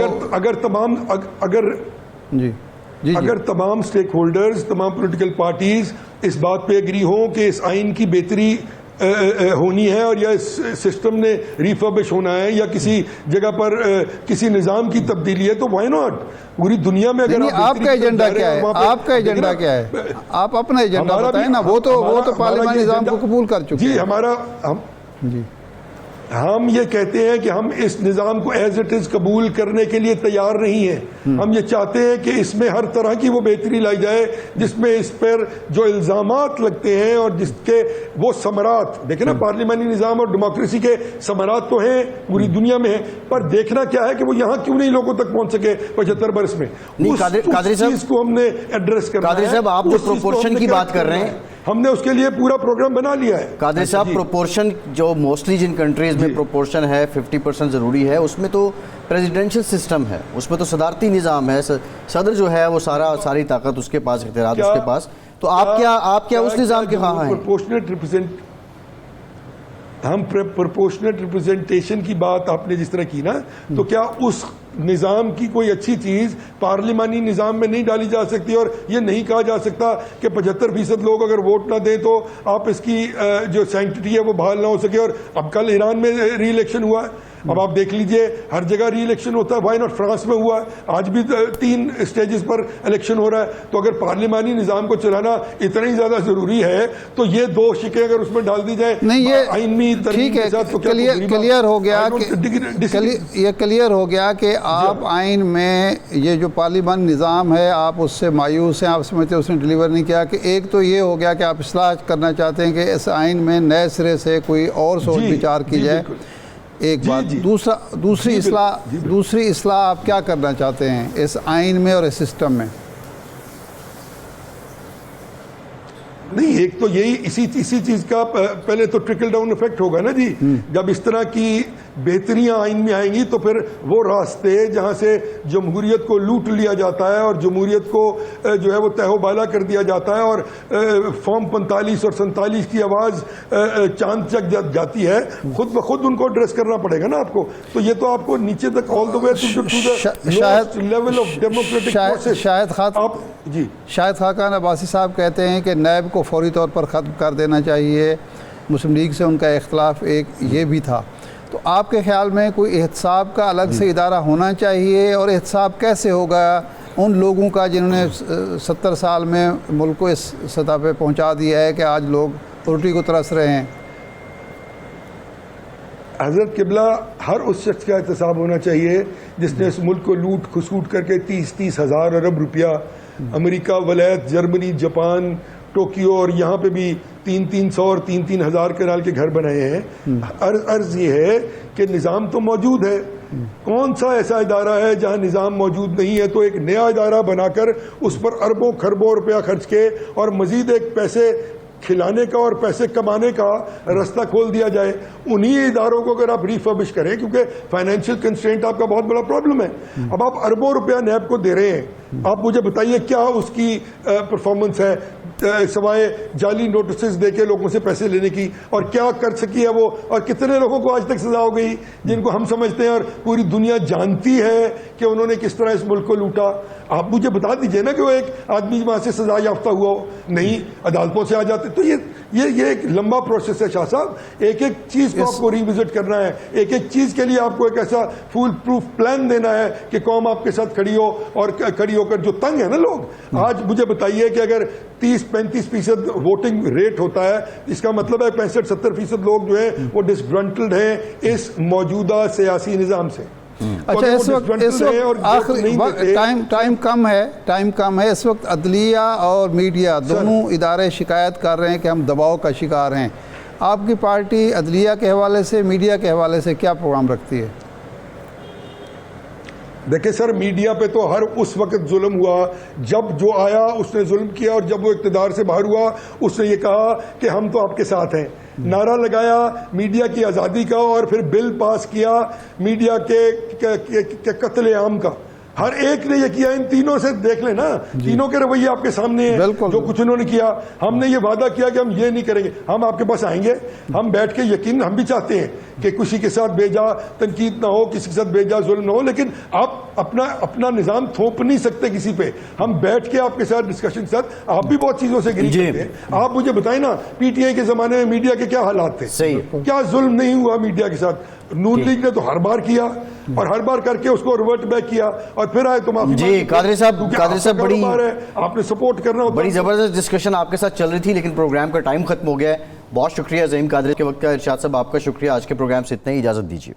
Speaker 4: اگر تمام سٹیک ہولڈرز, تمام پولیٹیکل پارٹیز اس بات پہ ایگری ہوں کہ اس آئین کی بہتری ہونی ہے اور یا اس سسٹم نے ریفربش ہونا ہے یا کسی جگہ پر کسی نظام کی تبدیلی ہے, تو وائی ناٹ. پوری دنیا میں اگر
Speaker 1: آپ کا ایجنڈا کیا ہے, آپ کا ایجنڈا کیا ہے, آپ اپنا ایجنڈا بتائیں نا. وہ تو پارلیمانی نظام کو قبول کر چکے ہیں.
Speaker 4: جی ہم یہ کہتے ہیں کہ ہم اس نظام کو ایز اٹ از قبول کرنے کے لیے تیار نہیں ہیں. ہم یہ چاہتے ہیں کہ اس میں ہر طرح کی وہ بہتری لائی جائے جس میں اس پر جو الزامات لگتے ہیں اور جس کے وہ ثمرات, دیکھیں نا پارلیمانی نظام اور ڈیموکریسی کے ثمرات تو ہیں پوری دنیا میں ہیں, پر دیکھنا کیا ہے کہ وہ یہاں کیوں نہیں لوگوں تک پہنچ سکے 75 برس میں. اس چیز کو ہم نے ایڈریس کرنا ہے.
Speaker 2: قادری صاحب, آپ جو پروپورشن کی بات کر رہے ہیں,
Speaker 4: ہم نے اس کے لیے پورا پروگرام بنا لیا ہے.
Speaker 2: قادری صاحب, پروپورشن جو موسٹلی جن کنٹریز میں پروپورشن ہے 50% ضروری ہے, اس میں تو پریزیڈنشل سسٹم ہے, اس میں تو صدارتی نظام ہے. صدر جو ہے وہ ساری طاقت اس کے پاس, اختیارات اس کے پاس. تو آپ کیا اس نظام کے خواہاں ہیں؟
Speaker 4: ہم پرپورشنل ریپرزنٹیشن کی بات آپ نے جس طرح کی نا, تو کیا اس نظام کی کوئی اچھی چیز پارلیمانی نظام میں نہیں ڈالی جا سکتی, اور یہ نہیں کہا جا سکتا کہ 75% لوگ اگر ووٹ نہ دیں تو آپ اس کی جو سینکٹیٹی ہے وہ بحال نہ ہو سکے. اور اب کل ایران میں ری الیکشن ہوا ہے, اب آپ دیکھ لیجئے ہر جگہ ری الیکشن ہوتا ہے. وائی ناٹ فرانس میں ہوا ہے, آج بھی 3 اسٹیجز پر الیکشن ہو رہا ہے. تو اگر پارلیمانی نظام کو چلانا اتنا ہی زیادہ ضروری ہے تو یہ 2 شقیں اگر اس میں ڈال دی جائیں آئینی ترمیم کے ساتھ, تو
Speaker 1: کلیئر ہو گیا یہ کلیئر ہو گیا کہ آپ آئین میں یہ جو پارلیمانی نظام ہے آپ اس سے مایوس ہیں, آپ سمجھتے ہیں اس نے ڈیلیور نہیں کیا. کہ ایک تو یہ ہو گیا کہ آپ اصلاح کرنا چاہتے ہیں کہ اس آئین میں نئے سرے سے کوئی اور سوچ بچار کی جائے, ایک بات. دوسری اصلاح آپ کیا کرنا چاہتے ہیں اس آئین میں اور اس سسٹم میں؟
Speaker 4: نہیں, ایک تو یہی اسی چیز کا پہلے تو ٹرکل ڈاؤن ایفیکٹ ہوگا نا جی. جب اس طرح کی بہتریاں آئین میں آئیں گی تو پھر وہ راستے جہاں سے جمہوریت کو لوٹ لیا جاتا ہے اور جمہوریت کو جو ہے وہ تہو بالا کر دیا جاتا ہے, اور فارم 45 اور 47 کی آواز چاند تک جاتی ہے, خود بخود ان کو ایڈریس کرنا پڑے گا نا آپ کو. تو یہ تو آپ کو نیچے تک all the way to the level of democratic process.
Speaker 1: Shahid Khaqan Abbasi sahab کہتے ہیں کہ نیب کو فوری طور پر ختم کر دینا چاہیے. مسلم لیگ سے ان کا اختلاف ایک یہ بھی تھا. تو آپ کے خیال میں کوئی احتساب کا الگ سے ادارہ ہونا چاہیے, اور احتساب کیسے ہوگا ان لوگوں کا جنہوں نے 70 سال میں ملک کو اس سطح پہ پہنچا دیا ہے کہ آج لوگ الٹی کو ترس رہے ہیں؟
Speaker 4: حضرت قبلہ, ہر اس شخص کا احتساب ہونا چاہیے جس نے اس ملک کو لوٹ کھسوٹ کر کے 30 ہزار ارب روپیہ امریکہ, ولایت, جرمنی, جاپان, ٹوکیو اور یہاں پہ بھی 300 اور 3 ہزار کنال کے گھر بنائے ہیں. عرض یہ ہے کہ نظام تو موجود ہے, کون سا ایسا ادارہ ہے جہاں نظام موجود نہیں ہے؟ تو ایک نیا ادارہ بنا کر اس پر اربوں خربوں روپیہ خرچ کے اور مزید ایک پیسے کھلانے کا اور پیسے کمانے کا راستہ کھول دیا جائے. انہی اداروں کو اگر آپ ریفربش کریں, کیونکہ فائنینشیل کنسٹرینٹ آپ کا بہت بڑا پرابلم ہے. اب آپ اربوں روپیہ نیب کو دے رہے ہیں, آپ مجھے بتائیے کیا اس کی پرفارمنس ہے سوائے جعلی نوٹسز دے کے لوگوں سے پیسے لینے کی؟ اور کیا کر سکی ہے وہ, اور کتنے لوگوں کو آج تک سزا ہو گئی جن کو ہم سمجھتے ہیں اور پوری دنیا جانتی ہے کہ انہوں نے کس طرح اس ملک کو لوٹا؟ آپ مجھے بتا دیجئے نا کہ وہ ایک آدمی وہاں سے سزا یافتہ ہوا ہو. نہیں, عدالتوں سے آ جاتے. تو یہ ایک لمبا پروسیس ہے شاہ صاحب. ایک ایک چیز کو آپ کو ریوزٹ کرنا ہے, ایک ایک چیز کے لیے آپ کو ایک ایسا فول پروف پلان دینا ہے کہ قوم آپ کے ساتھ کھڑی ہو, اور کھڑی ہو کر جو تنگ ہے نا لوگ. آج مجھے بتائیے کہ اگر 30-35% ووٹنگ ریٹ ہوتا ہے, اس کا مطلب ہے 65-70% لوگ جو ہیں وہ ڈسگرنٹلڈ ہیں اس موجودہ سیاسی نظام سے.
Speaker 1: اچھا اس وقت آخری ٹائم کم ہے اس وقت عدلیہ اور میڈیا دونوں ادارے شکایت کر رہے ہیں کہ ہم دباؤ کا شکار ہیں. آپ کی پارٹی عدلیہ کے حوالے سے میڈیا کے حوالے سے کیا پروگرام رکھتی ہے؟
Speaker 4: دیکھیں سر، میڈیا پہ تو ہر اس وقت ظلم ہوا جب جو آیا اس نے ظلم کیا، اور جب وہ اقتدار سے باہر ہوا اس نے یہ کہا کہ ہم تو آپ کے ساتھ ہیں. نعرہ لگایا میڈیا کی آزادی کا، اور پھر بل پاس کیا میڈیا کے قتل عام کا. ہر ایک نے یہ کیا. ان تینوں سے دیکھ لیں نا، تینوں کے رویے آپ کے سامنے ہیں. جو کچھ انہوں نے کیا، ہم نے یہ وعدہ کیا کہ ہم یہ نہیں کریں گے. ہم آپ کے پاس آئیں گے، ہم بیٹھ کے یقین ہم بھی چاہتے ہیں کہ کسی کے ساتھ بیجا تنقید نہ ہو، کسی کے ساتھ بیجا ظلم نہ ہو، لیکن آپ اپنا نظام تھوپ نہیں سکتے کسی پہ. ہم بیٹھ کے آپ کے ساتھ ڈسکشن کے ساتھ، آپ بھی بہت چیزوں سے گریز کرتے ہیں. آپ مجھے بتائیں نا، پی ٹی آئی کے زمانے میں میڈیا کے کیا حالات تھے؟ کیا ظلم نہیں ہوا میڈیا کے ساتھ؟ نون لیگ نے تو ہر بار کیا، اور ہر بار کر کے اس کو ریورٹ بیک کیا، اور پھر آئے تو معافی.
Speaker 2: جی قادری صاحب بڑی
Speaker 4: آپ نے سپورٹ کرنا ہوتا.
Speaker 2: بڑی زبردست ڈسکشن آپ کے ساتھ چل رہی تھی، لیکن پروگرام کا ٹائم ختم ہو گیا ہے. بہت شکریہ زعیم قادری. کے وقت کا ارشاد صاحب آپ کا شکریہ. آج کے پروگرام سے اتنا ہی، اجازت دیجیے.